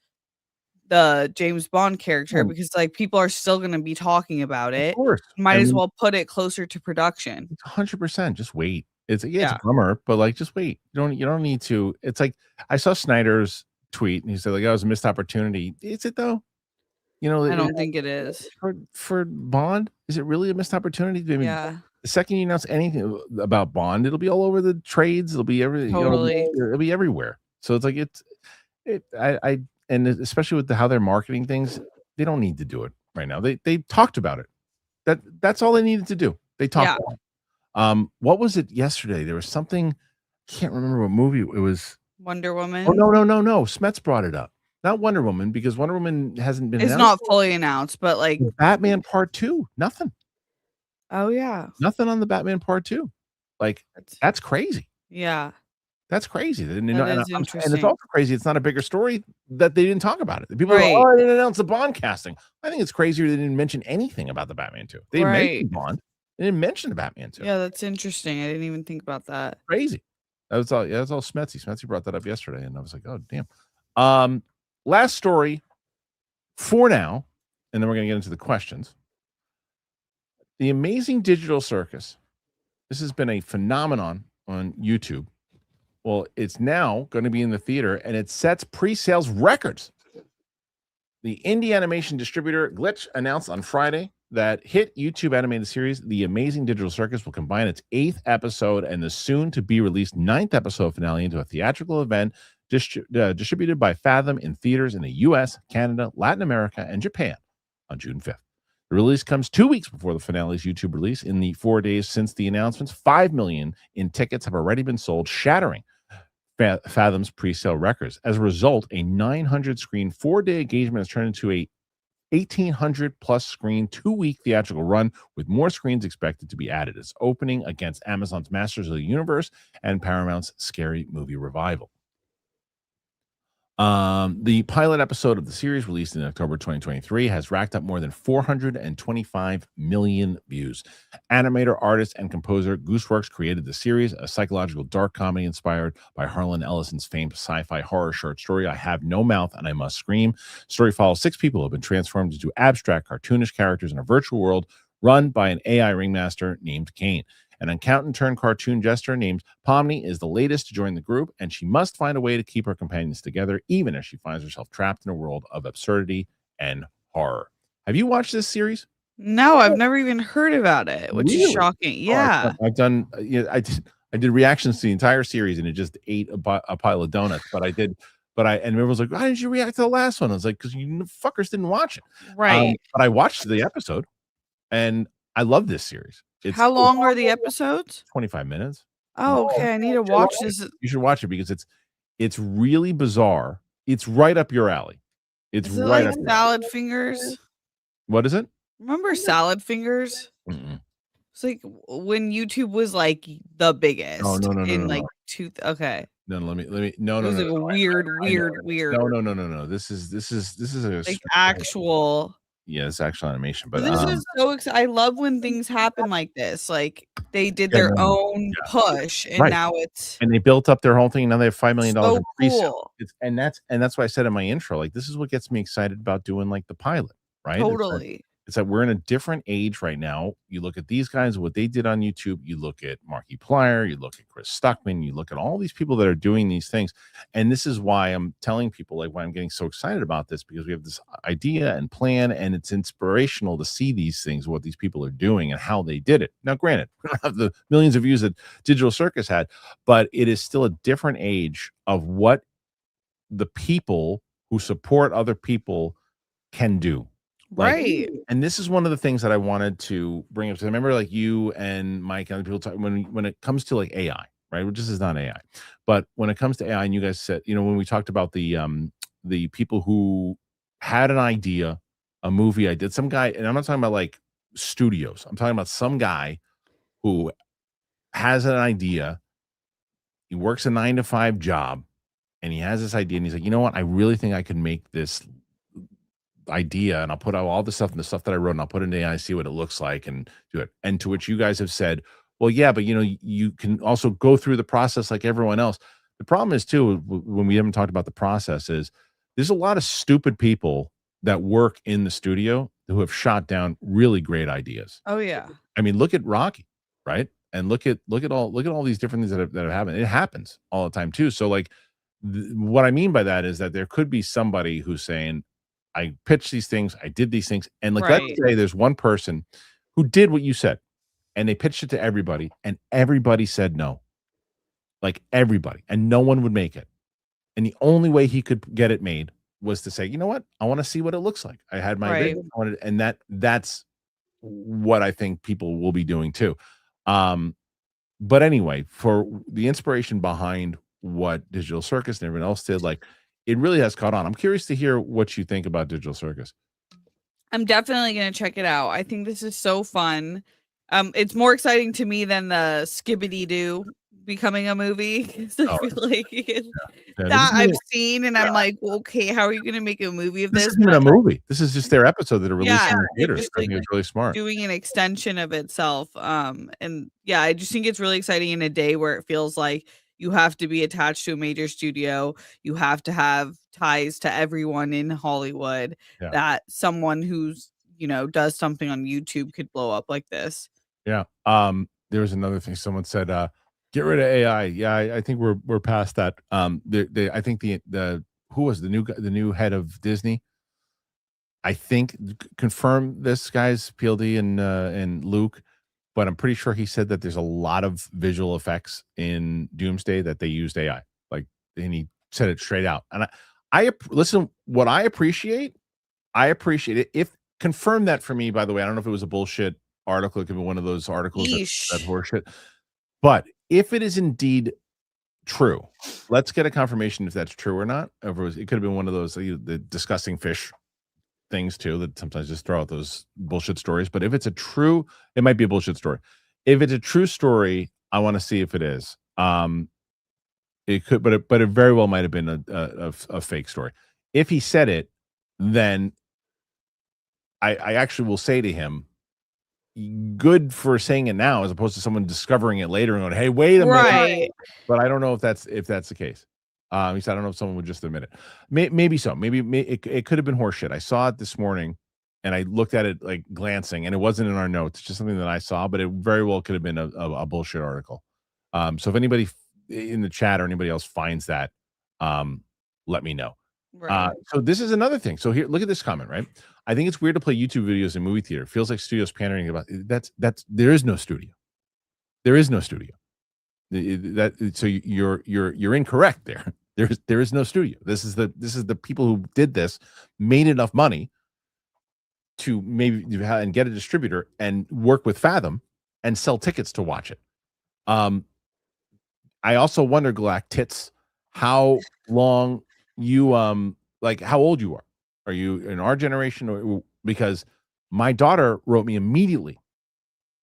the James Bond character, because like people are still going to be talking about it. Of course. Might as well put it closer to production. 100%. Just wait. It's a bummer, but like just wait. You don't need to. It's like I saw Snyder's tweet and he said like, "Oh, it was a missed opportunity." Is it though? I don't think it is. For Bond. Is it really a missed opportunity? I mean, Yeah. the second you announce anything about Bond, it'll be all over the trades. It'll be everything. Totally. It'll be everywhere. So it's like and especially with how they're marketing things, they don't need to do it right now. They talked about it. That's all they needed to do. They talked about it. What was it yesterday? There was something, I can't remember what movie it was. Wonder Woman. Oh no. Smets brought it up. Not Wonder Woman, because Wonder Woman hasn't been It's not fully announced, but like Batman Part 2, nothing. Oh yeah. Nothing on the Batman Part 2. Like that's crazy. Yeah. That's crazy. That is and interesting. it's also crazy. It's not a bigger story that they didn't talk about it. People are like, oh, I didn't announce the Bond casting. I think it's crazier they didn't mention anything about the Batman 2. They mentioned Bond. They didn't mention the Batman 2. Yeah, that's interesting. I didn't even think about that. Crazy. That's all Smetsy. Smetsy brought that up yesterday, and I was like, oh damn. Last story for now, and then we're going to get into the questions. The Amazing Digital Circus. This has been a phenomenon on YouTube. Well, it's now going to be in the theater, and it sets pre-sales records. The indie animation distributor Glitch announced on Friday that hit YouTube animated series The Amazing Digital Circus will combine its 8th episode and the soon-to-be-released 9th episode finale into a theatrical event distributed by Fathom in theaters in the U.S., Canada, Latin America, and Japan on June 5th. The release comes 2 weeks before the finale's YouTube release. In the 4 days since the announcements, 5 million in tickets have already been sold, shattering Fathom's pre-sale records. As a result, a 900-screen 4-day engagement has turned into a 1,800-plus screen 2-week theatrical run, with more screens expected to be added. It's opening against Amazon's Masters of the Universe and Paramount's Scary Movie Revival. The pilot episode of the series, released in October 2023, has racked up more than 425 million views. Animator, artist, and composer Gooseworks created the series, a psychological dark comedy inspired by Harlan Ellison's famed sci-fi horror short story, I Have No Mouth and I Must Scream. The story follows 6 people who have been transformed into abstract, cartoonish characters in a virtual world run by an AI ringmaster named Kane. An accountant-turned-cartoon jester named Pomni is the latest to join the group, and she must find a way to keep her companions together, even as she finds herself trapped in a world of absurdity and horror. Have you watched this series? No, I've never even heard about it, which is shocking. Yeah. I've done. I did reactions to the entire series, and it just ate a pile of donuts. And everyone's like, "Why didn't you react to the last one?" I was like, "Because you fuckers didn't watch it." Right. But I watched the episode, and I love this series. How long are the episodes? 25 minutes. Oh, okay. I need to watch this. You should watch it because it's really bizarre. It's right up your alley. It's Is it right like up Salad Fingers? What is it? Remember Salad Fingers? Mm-mm. It's like when YouTube was like the biggest. No. In like okay. No, let me. No. It was like a weird. No. This is a like actual. Yeah, it's actual animation, but this is so exciting. I love when things happen like this. Like they did their own push, and now and they built up their whole thing. Now they have $5 million so in pre-sale. cool. And that's why I said in my intro, like this is what gets me excited about doing like the pilot, right? Totally. It's that we're in a different age right now. You look at these guys, what they did on YouTube. You look at Markiplier. You look at Chris Stuckman. You look at all these people that are doing these things. And this is why I'm telling people, like, why I'm getting so excited about this, because we have this idea and plan, and it's inspirational to see these things, what these people are doing and how they did it. Now, granted, we don't have the millions of views that Digital Circus had, but it is still a different age of what the people who support other people can do. Like, Right. and this is one of the things that I wanted to bring up. So I remember, like, you and Mike and other people talk when it comes to like AI, right? Which is not AI, but when it comes to AI, and you guys said, when we talked about the people who had an idea, a movie, I did some guy, and I'm not talking about like studios. I'm talking about some guy who has an idea. He works a 9-to-5 job, and he has this idea, and he's like, you know what? I really think I can make this idea, and I'll put out all the stuff and the stuff that I wrote, and I'll put it in AI, see what it looks like, and do it. And to which you guys have said, well, yeah, but you can also go through the process like everyone else. The problem is too, when we haven't talked about the process, is there's a lot of stupid people that work in the studio who have shot down really great ideas. Oh yeah. I mean, look at Rocky, right? And look at all these different things that have happened. It happens all the time too. So like, what I mean by that is that there could be somebody who's saying, I pitched these things, I did these things, and like, Right. let's say there's one person who did what you said, and they pitched it to everybody, and everybody said no, like everybody, and no one would make it. And the only way he could get it made was to say, you know what, I want to see what it looks like. I had my Right. vision, and that's what I think people will be doing too. But anyway, for the inspiration behind what Digital Circus and everyone else did, like, it really has caught on. I'm curious to hear what you think about Digital Circus. I'm definitely gonna check it out. I think this is so fun. It's more exciting to me than the Skibbity Doo becoming a movie. 'Cause I Oh, feel like Yeah, that I've seen, and I'm like, okay, how are you gonna make a movie of this this? isn't even a But movie. This is just their episode that are releasing yeah, in the they're theaters. just I think like it's really smart. doing an extension of itself. And yeah, I just think it's really exciting in a day where it feels like you have to be attached to a major studio. You have to have ties to everyone in Hollywood, Yeah. that someone who's, does something on YouTube could blow up like this. Yeah. There was another thing someone said, get rid of AI. Yeah, I think we're past that. I think the who was the new head of Disney? I think confirm this, guys, PLD and Luke, but I'm pretty sure he said that there's a lot of visual effects in Doomsday that they used AI. Like, and he said it straight out. And I listen, what I appreciate it. If confirm that for me, by the way, I don't know if it was a bullshit article. It could be one of those articles that Yeesh. horseshit. But if it is indeed true, let's get a confirmation if that's true or not. It could have been one of those the disgusting fish things too, that sometimes just throw out those bullshit stories. But if it's a true, it might be a bullshit story. If it's a true story, I want to see if it is. It could, but it very well might have been a fake story. If he said it, then I actually will say to him, good for saying it now, as opposed to someone discovering it later and going, hey, wait a minute. Right. But I don't know if that's the case. He said, I don't know if someone would just admit it. Maybe so. Maybe it could have been horseshit. I saw it this morning, and I looked at it like glancing, and it wasn't in our notes. It's just something that I saw, but it very well could have been a bullshit article. So if anybody in the chat or anybody else finds that, let me know. Right. So this is another thing. So here, look at this comment, right? I think it's weird to play YouTube videos in movie theater. Feels like studios pandering about that's there is no studio. There is no studio. So you're incorrect there. There is no studio. This is the people who did this, made enough money to maybe and get a distributor and work with Fathom and sell tickets to watch it. I also wonder, Galactits, how long you like how old you are. Are you in our generation? Or because my daughter wrote me immediately.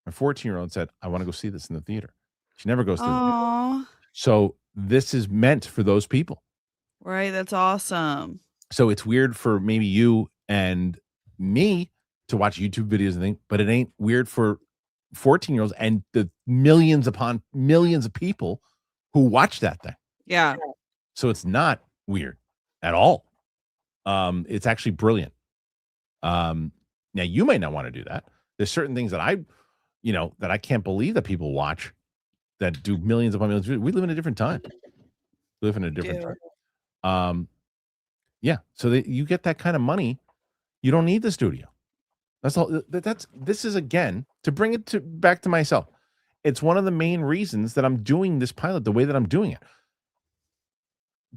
My 14-year-old said, I want to go see this in the theater. She never goes to the theater. Aw. So this is meant for those people. Right. That's awesome. So it's weird for maybe you and me to watch YouTube videos and think, but it ain't weird for 14-year-olds and the millions upon millions of people who watch that thing. Yeah. So it's not weird at all. It's actually brilliant. Now, you might not want to do that. There's certain things that that I can't believe that people watch that do millions upon millions. We live in a different time. We live in a different time. Yeah. So you get that kind of money. You don't need the studio. That's all. This is, again, to bring it back to myself. It's one of the main reasons that I'm doing this pilot the way that I'm doing it.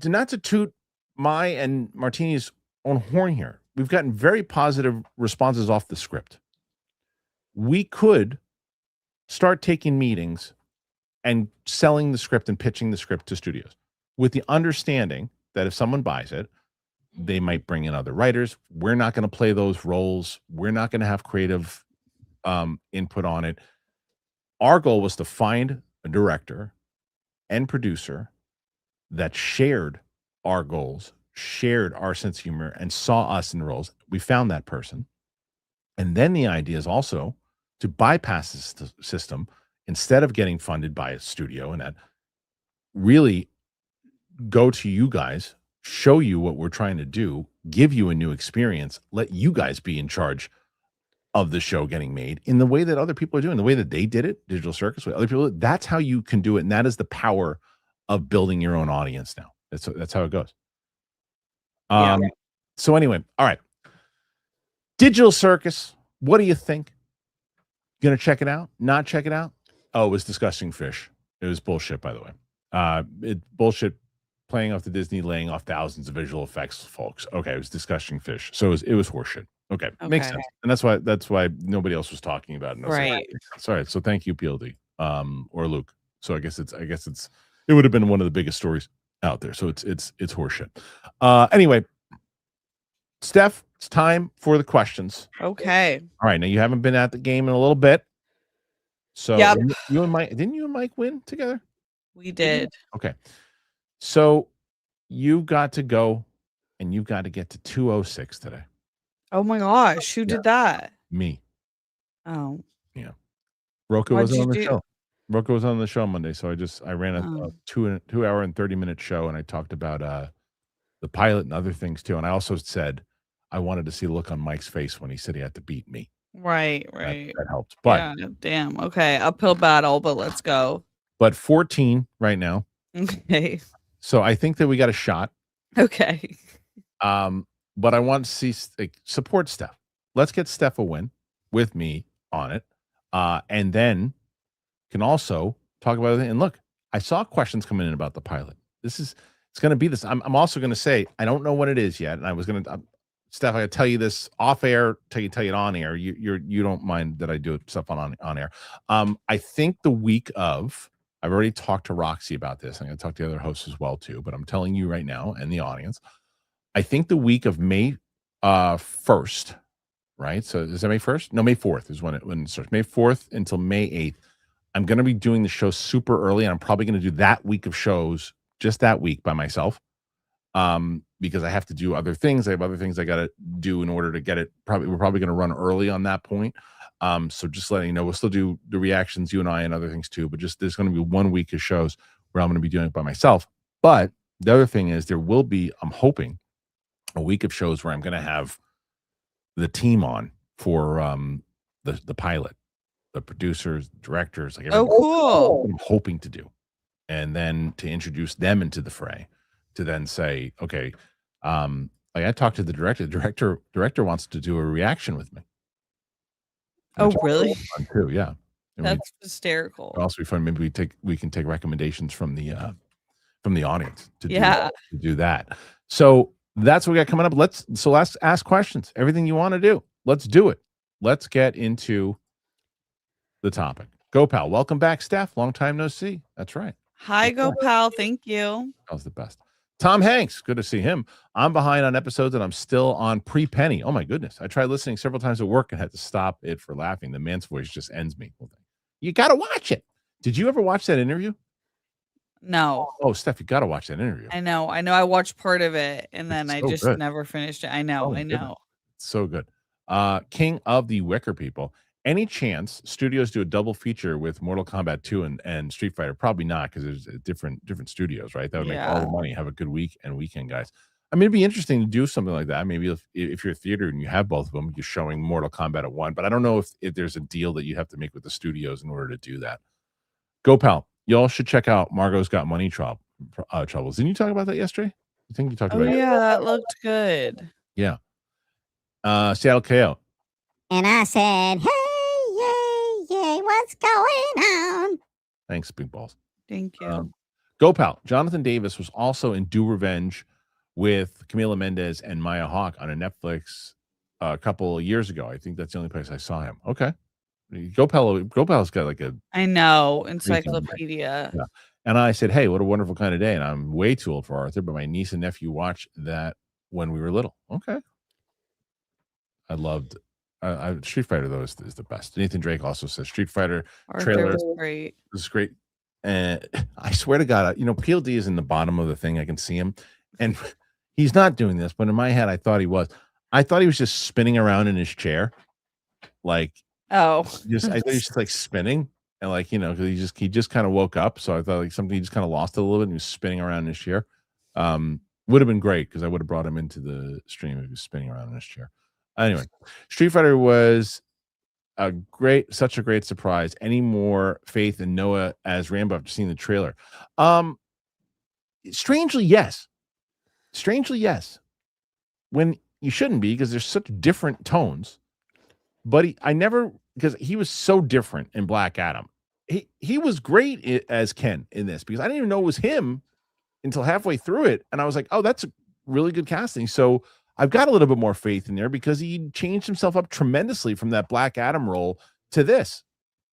Not to toot my and Martini's own horn here. We've gotten very positive responses off the script. We could start taking meetings and selling the script and pitching the script to studios with the understanding that if someone buys it, they might bring in other writers. We're not going to play those roles. We're not going to have creative input on it. Our goal was to find a director and producer that shared our goals, shared our sense of humor, and saw us in roles. We found that person. And then the idea is also to bypass this system instead of getting funded by a studio, and that really go to you guys, show you what we're trying to do, give you a new experience, let you guys be in charge of the show getting made in the way that other people are doing, the way that they did it, Digital Circus, with other people. That's how you can do it. And that is the power of building your own audience now. That's how it goes. So anyway, all right. Digital Circus, what do you think? Gonna check it out? Not check it out? Oh, it was disgusting fish. It was bullshit, by the way. Bullshit playing off the Disney, laying off thousands of visual effects, folks. Okay, it was disgusting fish. So it was horseshit. Okay, makes sense. And that's why nobody else was talking about it. Right. Sorry. So thank you, PLD, or Luke. So I guess it would have been one of the biggest stories out there. So it's horseshit. Anyway, Steph, it's time for the questions. Okay. All right. Now, you haven't been at the game in a little bit. So Yep. you and Mike, didn't you and Mike win together? We did. Okay. So you got to go and you got to get to 206 today. Oh my gosh. Who did that? Me. Oh. Yeah. Roku What'd wasn't on you the do? show. Roku was on the show Monday. So I ran a 2 hour and 30-minute show, and I talked about the pilot and other things too. And I also said I wanted to see the look on Mike's face when he said he had to beat me. Right. That helped. But yeah, damn. Okay. Uphill battle, but let's go. but 14 right now. Okay. So I think that we got a shot. Okay. But I want to see support Steph. Let's get Steph a win with me on it. And then can also talk about it. And look, I saw questions coming in about the pilot. It's going to be this. I'm also going to say, I don't know what it is yet. And I was going to, Steph, I got to tell you this off air, tell you it on air. You don't mind that I do stuff on air. I think the week of, I've already talked to Roxy about this. I'm going to talk to the other hosts as well too, but I'm telling you right now and the audience, I think the week of May 1st, right? So is that May 1st? No, May 4th is when it starts. May 4th until May 8th. I'm going to be doing the show super early, and I'm probably going to do that week of shows just that week by myself, because I have to do other things. I have other things I got to do in order to get it. We're probably going to run early on that point. So just letting you know, we'll still do the reactions, you and I, and other things too. But just there's going to be 1 week of shows where I'm going to be doing it by myself. But the other thing is there will be, I'm hoping, a week of shows where I'm going to have the team on for the pilot, the producers, directors, like Oh, cool. I'm hoping to do, and then to introduce them into the fray, to then say, okay, like I talked to the director. The director wants to do a reaction with me. Oh, really? Too, yeah. And That's hysterical. it'll also be fun. Maybe we can take recommendations from the audience to do that. So that's what we got coming up. Let's ask questions. Everything you want to do. Let's do it. Let's get into the topic. Go Pal. Welcome back, Steph. Long time no see. That's right. Hi, Go Pal. Thank you. That was the best. Tom Hanks. Good to see him. I'm behind on episodes and I'm still on pre-penny. Oh my goodness. I tried listening several times at work and had to stop it for laughing. The man's voice just ends me. You got to watch it. Did you ever watch that interview? No. Oh, Steph, you got to watch that interview. I know. I watched part of it and then It's I so just good. never finished it. I know. I know. So good. King of the Wicker People. Any chance studios do a double feature with Mortal Kombat 2 and Street Fighter? Probably not, because there's different studios, right? That would make all the money. Have a good week and weekend, guys. I mean, it'd be interesting to do something like that. Maybe if you're a theater and you have both of them, you're showing Mortal Kombat at one. But I don't know if there's a deal that you have to make with the studios in order to do that. Go, pal. Y'all should check out Margot's Got Money Troubles. Didn't you talk about that yesterday? I think you talked Oh about it. yeah, that looked good. Yeah. Seattle KO. And I said, hey, yay, yay, what's going on? Thanks, Big Balls. Thank you. Go, pal. Jonathan Davis was also in Do Revenge with Camila Mendez and Maya Hawke on a Netflix a couple of years ago. I think that's the only place I saw him. Okay. Go, pal's got like a... I know, encyclopedia. Yeah. And I said, hey, what a wonderful kind of day. And I'm way too old for Arthur, but my niece and nephew watched that when we were little. Okay. I loved Street Fighter, though, is the best. Nathan Drake also says Street Fighter trailer was great. This is great. And I swear to God, PLD is in the bottom of the thing. I can see him. And he's not doing this, but in my head, I thought he was. I thought he was just spinning around in his chair. Like, I thought he was just like spinning. And like, because he just kind of woke up. So I thought like something, he just kind of lost it a little bit and he was spinning around in his chair. Would have been great because I would have brought him into the stream if he was spinning around in his chair. Anyway, Street Fighter was such a great surprise. Any more faith in Noah as Rambo after seeing the trailer? Strangely, yes. When you shouldn't be, because there's such different tones. But because he was so different in Black Adam. He was great as Ken in this because I didn't even know it was him until halfway through it, and I was like, oh, that's a really good casting. So I've got a little bit more faith in there because he changed himself up tremendously from that Black Adam role to this.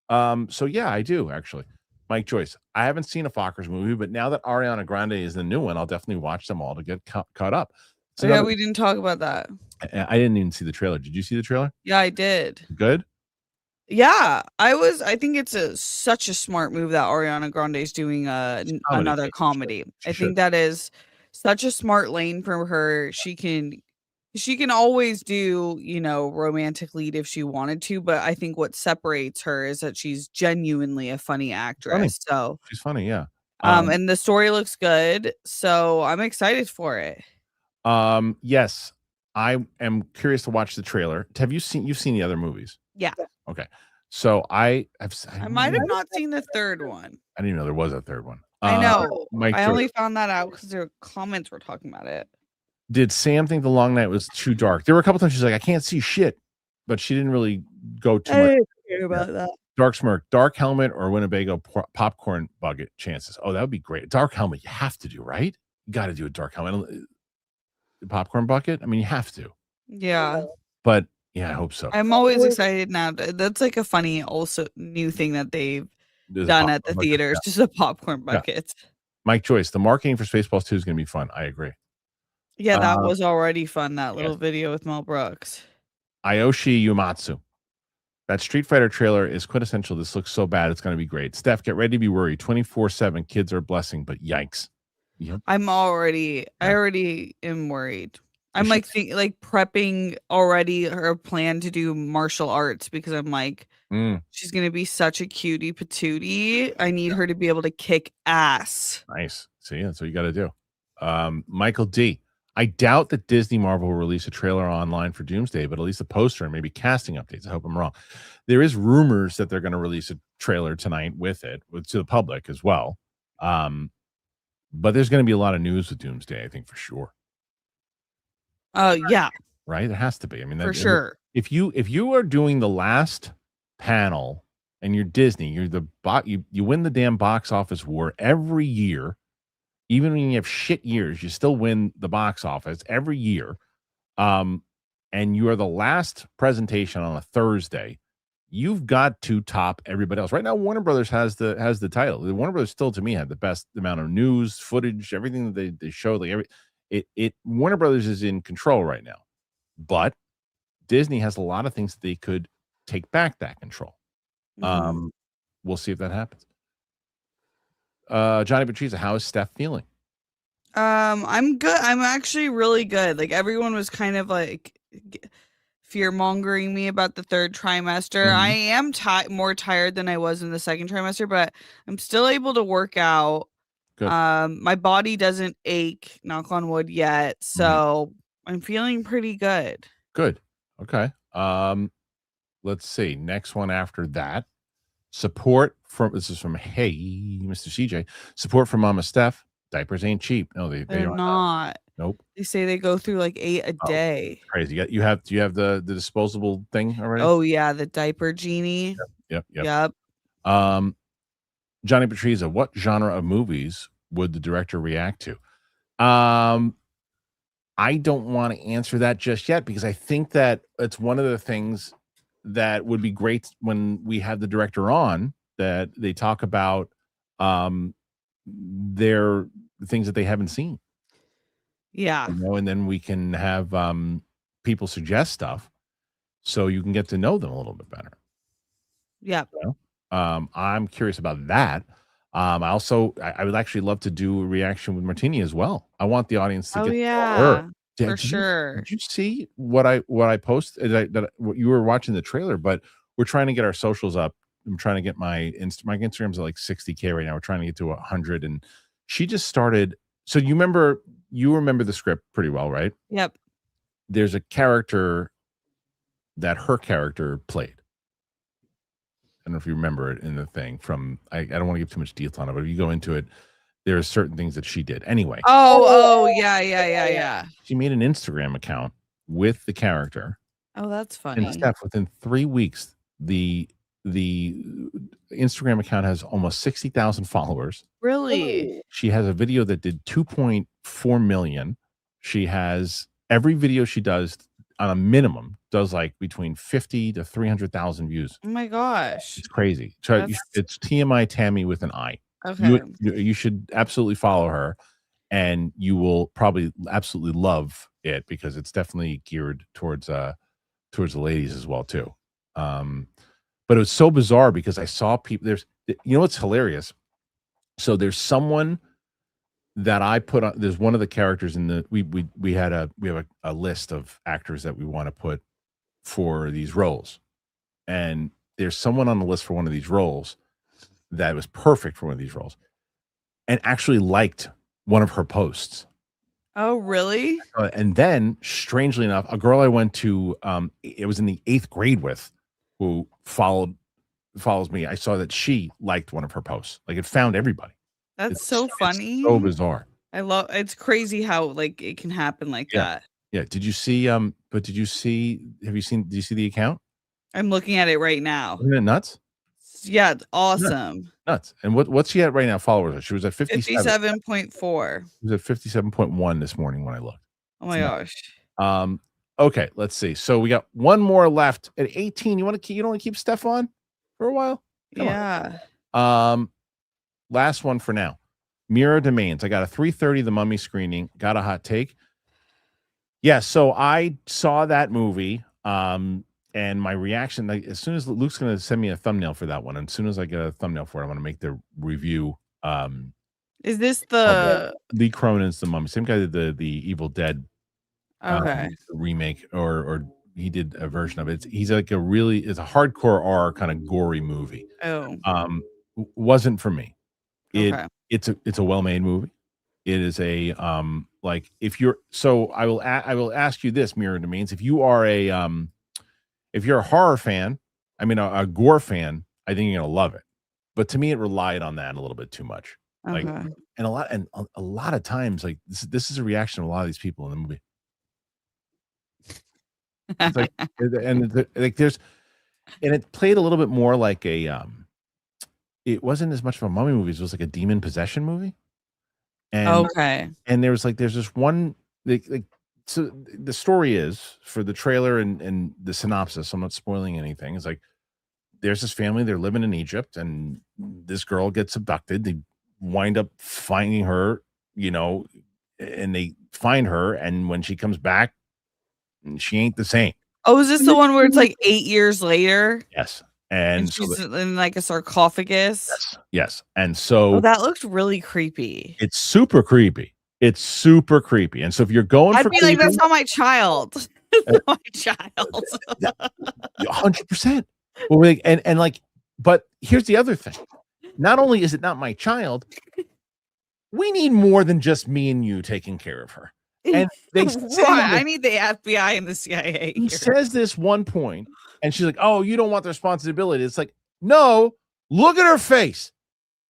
So yeah, I do actually. Mike Joyce. I haven't seen a Fockers movie, but now that Ariana Grande is the new one, I'll definitely watch them all to get caught up. So yeah, we didn't talk about that. I didn't even see the trailer. Did you see the trailer? Yeah, I did. Good. Yeah, I think it's such a smart move that Ariana Grande is doing another comedy. I think that is such a smart lane for her. She can always do, romantic lead if she wanted to, but I think what separates her is that she's genuinely a funny actress. Funny. So she's funny, yeah. And the story looks good, so I'm excited for it. Yes, I am curious to watch the trailer. You've seen the other movies? Yeah. Okay. So I might have not seen the third one. I didn't even know there was a third one. I know. I only Joyce. found that out because their comments were talking about it. Did Sam think The Long Night was too dark? There were a couple times she's like, I can't see shit, but she didn't really go too much. didn't care about that. Dark Smirk, Dark Helmet, or Winnebago popcorn bucket chances. Oh, that would be great. Dark Helmet, you have to do, right? You got to do a Dark Helmet. Popcorn bucket? I mean, you have to. Yeah. But yeah, I hope so. I'm always excited now. That's like a funny, also new thing that they've done at the theaters, just a popcorn bucket. Yeah. Mike Joyce, the marketing for Spaceballs 2 is going to be fun. I agree. Yeah, that was already fun, that little video with Mel Brooks. Ayoshi Uematsu. That Street Fighter trailer is quintessential. This looks so bad. It's going to be great. Steph, get ready to be worried. 24/7. Kids are a blessing, but yikes. Yep. I already am worried. I'm like prepping already her plan to do martial arts because I'm like, she's going to be such a cutie patootie. I need her to be able to kick ass. Nice. See, that's what you got to do. Michael D. I doubt that Disney Marvel will release a trailer online for Doomsday, but at least a poster and maybe casting updates. I hope I'm wrong. There is rumors that they're going to release a trailer tonight to the public as well. But there's going to be a lot of news with Doomsday, I think, for sure. Yeah. Right? There has to be. I mean, for sure. If you are doing the last panel and you're Disney, you win the damn box office war every year. Even when you have shit years, you still win the box office every year. And you are the last presentation on a Thursday. You've got to top everybody else. Right now, Warner Brothers has the title. Warner Brothers still, to me, had the best amount of news, footage, everything that they showed. Warner Brothers is in control right now. But Disney has a lot of things that they could take back that control. We'll see if that happens. Johnny Patriza, how is Steph feeling? I'm good. I'm actually really good. Like everyone was kind of like fear mongering me about the third trimester. I am more tired than I was in the second trimester, but I'm still able to work out. Good. My body doesn't ache, knock on wood, yet, so I'm feeling pretty good. Good. Okay. Let's see. Next one after that. Support from this is from Hey, Mr. CJ. Support from Mama Steph. Diapers ain't cheap. No, they They're are not. Nope. They say they go through like 8 a day. Crazy. Do you have the disposable thing already? Oh yeah, the diaper genie. Yep. Yep. Johnny Patriza, what genre of movies would the director react to? I don't want to answer that just yet because I think that it's one of the things that would be great when we have the director on, that they talk about their things that they haven't seen. Yeah. And then we can have people suggest stuff so you can get to know them a little bit better. Yep. I'm curious about that. I would actually love to do a reaction with Martini as well. I want the audience to get to know her. For sure. Did you see what I posted? What you were watching the trailer, but we're trying to get our socials up. I'm trying to get my Instagram's at like 60K right now. We're trying to get to 100, and she just started. So you remember the script pretty well, right? Yep. There's a character that her character played. I don't know if you remember it in the thing from. I don't want to give too much detail on it, but if you go into it, there are certain things that she did. Anyway. Oh yeah. She made an Instagram account with the character. Oh, that's funny. And Steph, within 3 weeks, the Instagram account has almost 60,000 followers. Really? She has a video that did 2.4 million. She has every video she does on a minimum does like between 50 to 300,000 views. Oh my gosh. It's crazy. So it's TMI Tammy with an I. Okay. You should absolutely follow her, and you will probably absolutely love it because it's definitely geared towards the ladies as well too. But it was so bizarre because I saw people. What's hilarious. So there's someone that I put on. There's one of the characters in the we have a list of actors that we want to put for these roles, and there's someone on the list for one of these roles that was perfect for one of these roles, and actually liked one of her posts. Oh, really? And then, strangely enough, a girl I went to, it was in the 8th grade with, who follows me. I saw that she liked one of her posts. Like, it found everybody. That's so funny. So bizarre. It's crazy how like it can happen like that. Yeah. Did you see? Did you see the account? I'm looking at it right now. Isn't it nuts? Yeah, it's awesome. Nuts. And what's she at right now? Followers? She was at 57.4. She was at 57.1 this morning when I looked. Oh my gosh. Okay, let's see. So we got one more left at 18. You don't want to keep Steph on for a while? Come on. Last one for now. Mirror Domains. I got a 3:30 The Mummy screening. Got a hot take. Yeah, so I saw that movie. And my reaction, like, as soon as Luke's going to send me a thumbnail for that one, and as soon as I get a thumbnail for it, I want to make the review. Is this the Lee Cronin's The Mummy? Same guy that did the Evil Dead remake, or he did a version of it. He's like it's a hardcore R kind of gory movie. Oh, wasn't for me. Okay. It's a well-made movie. It is a like if you're so I will ask you this, Mirror Domains, if you are if you're a horror fan, I mean a gore fan, I think you're gonna love it. But to me, it relied on that a little bit too much. Like, okay. and a lot of times, like this is a reaction of a lot of these people in the movie. It's like, and it played a little bit more like a it wasn't as much of a mummy movie. It was like a demon possession movie. And Okay. and there's this one so the story is, for the trailer and the synopsis, I'm not spoiling anything. It's like there's this family, they're living in Egypt, and this girl gets abducted. They wind up finding her, and they find her, and when she comes back, she ain't the same. Oh, is this the one where it's like 8 years later? Yes. And she's in like a sarcophagus? Yes. And so that looked really creepy. It's super creepy. And so if you're going I'd for be like, that's not my child. It's not my child. 100%. Well, and like, but here's the other thing. Not only is it not my child, we need more than just me and you taking care of her. And they say I need the FBI and the CIA. He says this one point, and she's like, "Oh, you don't want the responsibility." It's like, no, look at her face.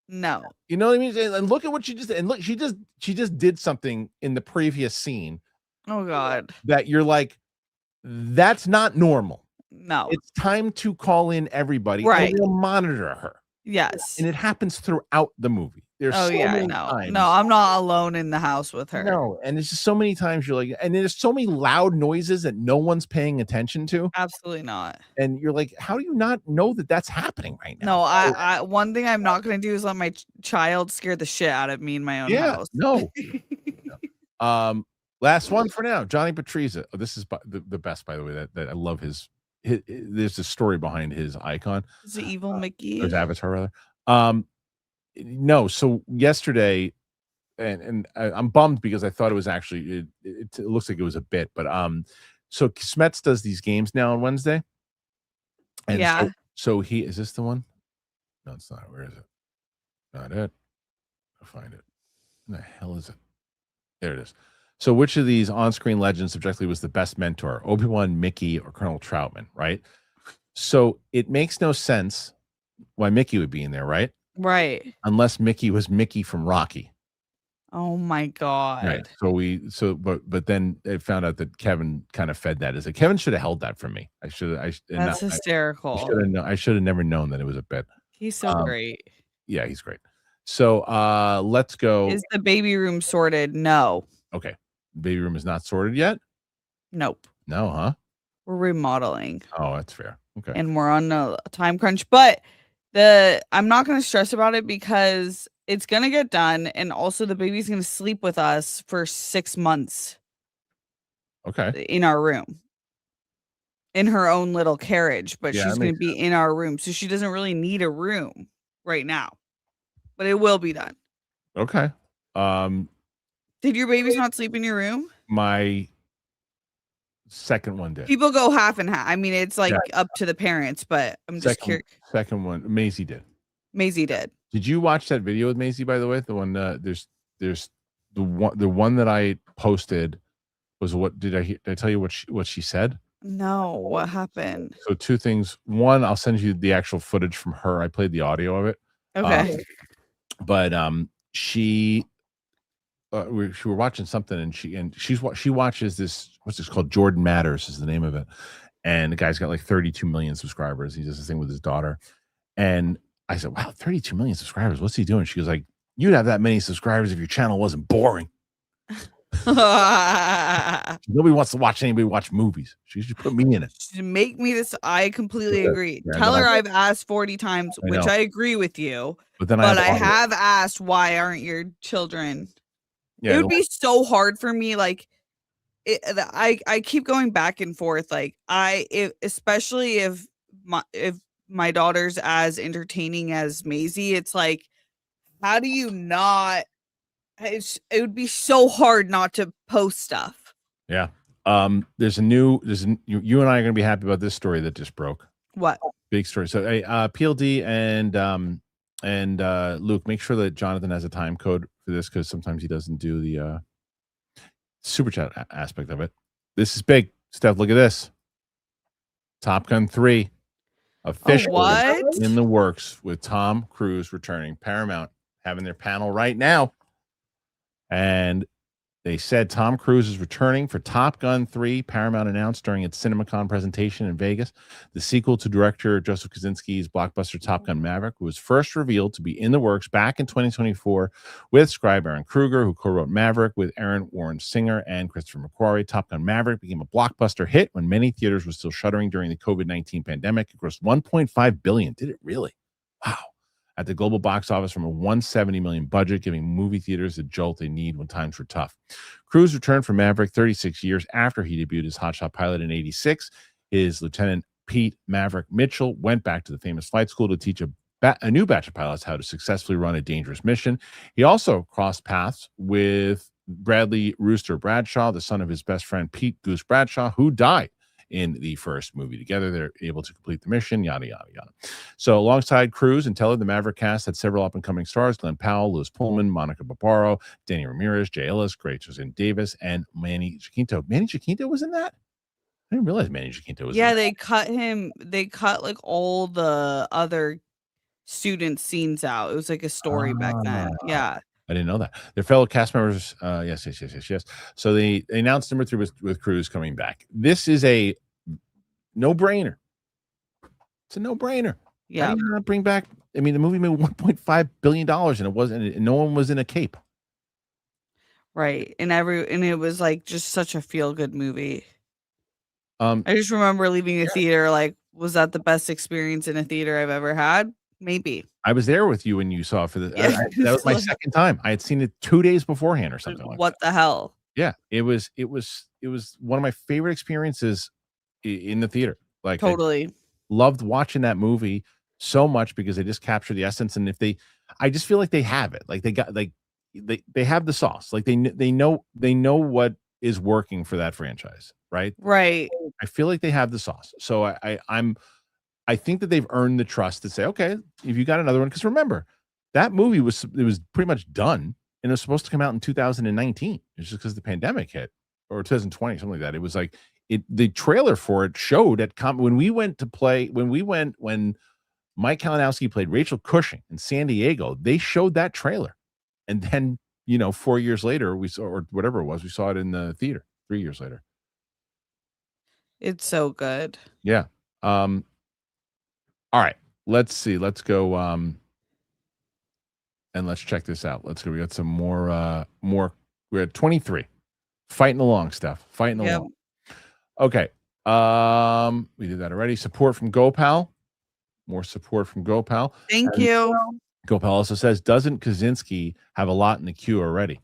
No, you know what I mean? And look at what she just did. And look, she just did something in the previous scene. Oh God, that you're like, that's not normal. No, it's time to call in everybody. Right, and we'll monitor her. Yes, and it happens throughout the movie. There's no, times. no, I'm not alone in the house with her. No, and it's just so many times you're like, and there's so many loud noises that no one's paying attention to. Absolutely not. And you're like, how do you not know that that's happening right now? No, I one thing I'm not going to do is let my child scare the shit out of me in my own house. No. Last one for now, Johnny Patrizia. Oh, this is the best, by the way. That I love his. There's a story behind his icon. Is it evil Mickey? His avatar, rather. No, so yesterday, and I'm bummed because I thought it was actually it looks like it was a bit, but so Smets does these games now on Wednesday, and Yeah. so he is this the one? No, it's not. Where is it? Not it. I'll find it. Where the hell is it? There it is. So which of these on-screen legends subjectively was the best mentor? Obi-Wan, Mickey, or Colonel Troutman, right? So it makes no sense why Mickey would be in there, right? Right. Unless Mickey was Mickey from Rocky. Oh my God. Right. But then they found out that Kevin kind of fed that. Is like Kevin should have held that from me. That's hysterical. I should have never known that it was a bit. He's so great. Yeah, he's great. So let's go. Is the baby room sorted? No. Okay. Baby room is not sorted yet? Nope. No, huh? We're remodeling. Oh, that's fair. Okay. And we're on a time crunch, but I'm not going to stress about it because it's going to get done. And also the baby's going to sleep with us for 6 months. Okay. In our room. In her own little carriage, but Yeah, she's going to be in our room. So she doesn't really need a room right now, but it will be done. Okay. Did your babies not sleep in your room? My second one did. People go half and half. I mean, it's like up to the parents, but I'm just curious. Second one, Maisie did. Maisie did. Did you watch that video with Maisie, by the way? The one there's the one that I posted was what did I tell you what she said? No, what happened? So two things. One, I'll send you the actual footage from her. I played the audio of it. Okay. But she we were watching something and she watches this, what's this called? Jordan Matters is the name of it. And the guy's got like 32 million subscribers. He does this thing with his daughter. And I said, wow, 32 million subscribers. What's he doing? She goes like, you'd have that many subscribers if your channel wasn't boring. Nobody wants to watch anybody watch movies. She should put me in it. Make me this. I completely agree. Yeah, Tell her I've asked 40 times, which I agree with you. But I have asked, why aren't your children? Yeah, it would be so hard for me. Like, I keep going back and forth. Like, especially if my daughter's as entertaining as Maisie, it's like, how do you not? It would be so hard not to post stuff. Yeah. You and I are going to be happy about this story that just broke. What? Big story. So, hey, PLD and Luke, make sure that Jonathan has a time code for this because sometimes he doesn't do the super chat aspect of it. This is big stuff. Look at this. Top Gun 3 officially in the works with Tom Cruise returning. Paramount having their panel right now. And they said Tom Cruise is returning for Top Gun 3. Paramount announced during its Cinemacon presentation in Vegas. The sequel to director Joseph Kosinski's blockbuster Top Gun Maverick was first revealed to be in the works back in 2024 with scribe Aaron Kruger, who co-wrote Maverick with Aaron Warren Singer and Christopher McQuarrie. Top Gun Maverick became a blockbuster hit when many theaters were still shuttering during the COVID-19 pandemic. It grossed $1.5 billion. Did it really? Wow. At the global box office from a $170 million budget, giving movie theaters the jolt they need when times were tough. Cruise returned from Maverick 36 years after he debuted as hotshot pilot in 86. His Lieutenant Pete Maverick Mitchell went back to the famous flight school to teach a new batch of pilots how to successfully run a dangerous mission. He also crossed paths with Bradley Rooster Bradshaw, the son of his best friend Pete Goose Bradshaw, who died in the first movie. Together, they're able to complete the mission, yada, yada, yada. So alongside Cruise and Teller, the Maverick cast had several up-and-coming stars: Glenn Powell, Louis Pullman, Monica Barbaro, Danny Ramirez, Jay Ellis, Rachel Davis, and Manny Jacinto. Manny Jacinto was in that? I didn't realize Manny Jacinto was in that. they cut him. They cut like all the other student scenes out. It was like a story back then. Yeah. I didn't know that. Their fellow cast members, yes. So they announced number 3 with Cruise coming back. This is a no-brainer. It's a no-brainer. Yeah. How do you not bring back? I mean, the movie made $1.5 billion, and it wasn't. And no one was in a cape. Right. And it was like just such a feel-good movie. I just remember leaving the theater like, was that the best experience in a theater I've ever had? Maybe. I was there with you when you saw it for the. Yeah. That was my second time. I had seen it 2 days beforehand or something like what that. the hell? Yeah, it was one of my favorite experiences in the theater. Like, Totally. loved watching that movie so much because they just capture the essence. And I just feel like they have it. Like they have the sauce. Like they know what is working for that franchise, right? Right. I feel like they have the sauce. So I think that they've earned the trust to say, okay, if you got another one, because remember, that movie was pretty much done, and it was supposed to come out in 2019. It's just because the pandemic hit, or 2020, something like that. It was like the trailer for it showed when Mike Kalinowski played Rachel Cushing in San Diego, they showed that trailer. And then, 4 years later, we saw, or whatever it was, we saw it in the theater 3 years later. It's so good. Yeah. All right. Let's see. Let's go. And let's check this out. Let's go. We got some more. We're at 23. Fighting along, Steph. Fighting along. Okay. We did that already. Support from GoPal. More support from GoPal. Thank you. GoPal also says, doesn't Kaczynski have a lot in the queue already?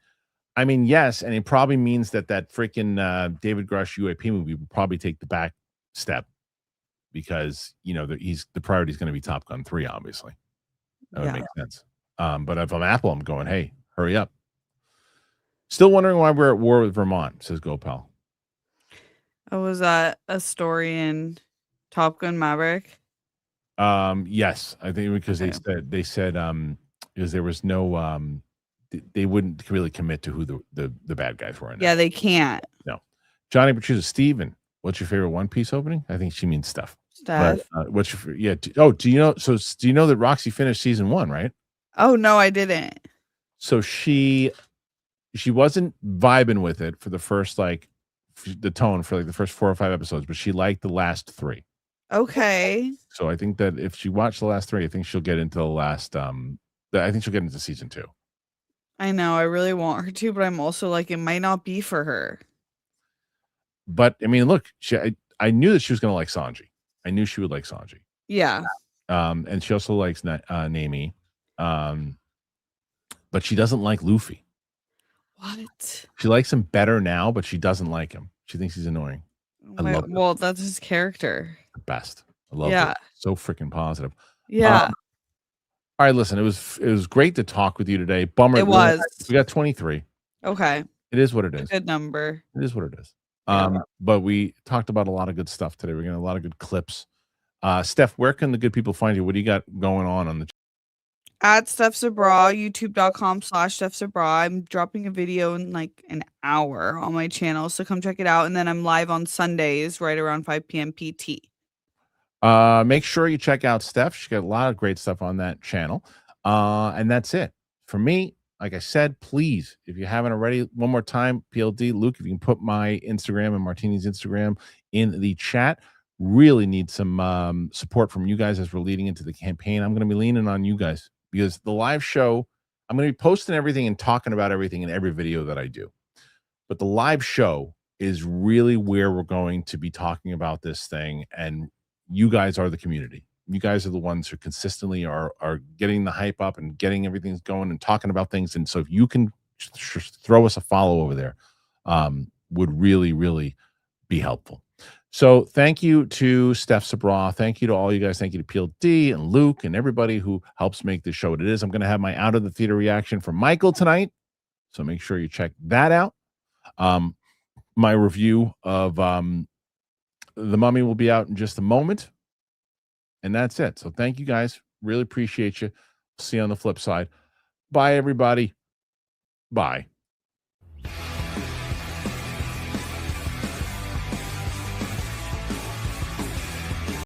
I mean, yes, and it probably means that freaking David Grush UAP movie will probably take the back step because the priority is going to be Top Gun 3, obviously. That would make sense. But if I'm Apple, I'm going, hey, hurry up. Still wondering why we're at war with Vermont, says GoPal. Oh, was that a story in Top Gun Maverick? Yes, I think because they said because there was no they wouldn't really commit to who the bad guys were in Yeah, they can't. No. Johnny Patricia, Steven, what's your favorite One Piece opening? I think she means Steph. Steph. But, what's your do you know that Roxy finished season 1, right? Oh no, I didn't. So she wasn't vibing with it for the first the tone for the first 4 or 5 episodes, but she liked the last 3. Okay. So I think that if she watched the last 3, I think she'll get into the last I think she'll get into season 2. I know, I really want her to, but I'm also like, it might not be for her. But I mean, look, I knew that she was going to like Sanji. I knew she would like Sanji. Yeah. And she also likes Nami. But she doesn't like Luffy. What? She likes him better now, but she doesn't like him. She thinks he's annoying. Well, that's his character. The best. I love it. So freaking positive. Yeah. All right, listen, it was great to talk with you today. Bummer. It was. We got 23. Okay. It is what it is. Good number. It is what it is. But we talked about a lot of good stuff today. We're getting a lot of good clips. Steph, where can the good people find you? What do you got going on the At Steph Sabra, youtube.com/Steph Sabra. I'm dropping a video in like an hour on my channel, so come check it out. And then I'm live on Sundays right around 5 p.m. PT. Make sure you check out Steph. She's got a lot of great stuff on that channel. And that's it. For me, like I said, please, if you haven't already, one more time, PLD, Luke, if you can put my Instagram and Martini's Instagram in the chat. Really need some support from you guys as we're leading into the campaign. I'm going to be leaning on you guys because the live show, I'm going to be posting everything and talking about everything in every video that I do. But the live show is really where we're going to be talking about this thing. And you guys are the community. You guys are the ones who consistently are getting the hype up and getting everything going and talking about things. And so if you can throw us a follow over there, would really, really be helpful. So thank you to Steph Sabra. Thank you to all you guys. Thank you to PLD and Luke and everybody who helps make this show what it is. I'm going to have my out of the theater reaction from Michael tonight. So make sure you check that out. My review of The Mummy will be out in just a moment. And that's it. So thank you guys. Really appreciate you. See you on the flip side. Bye, everybody. Bye.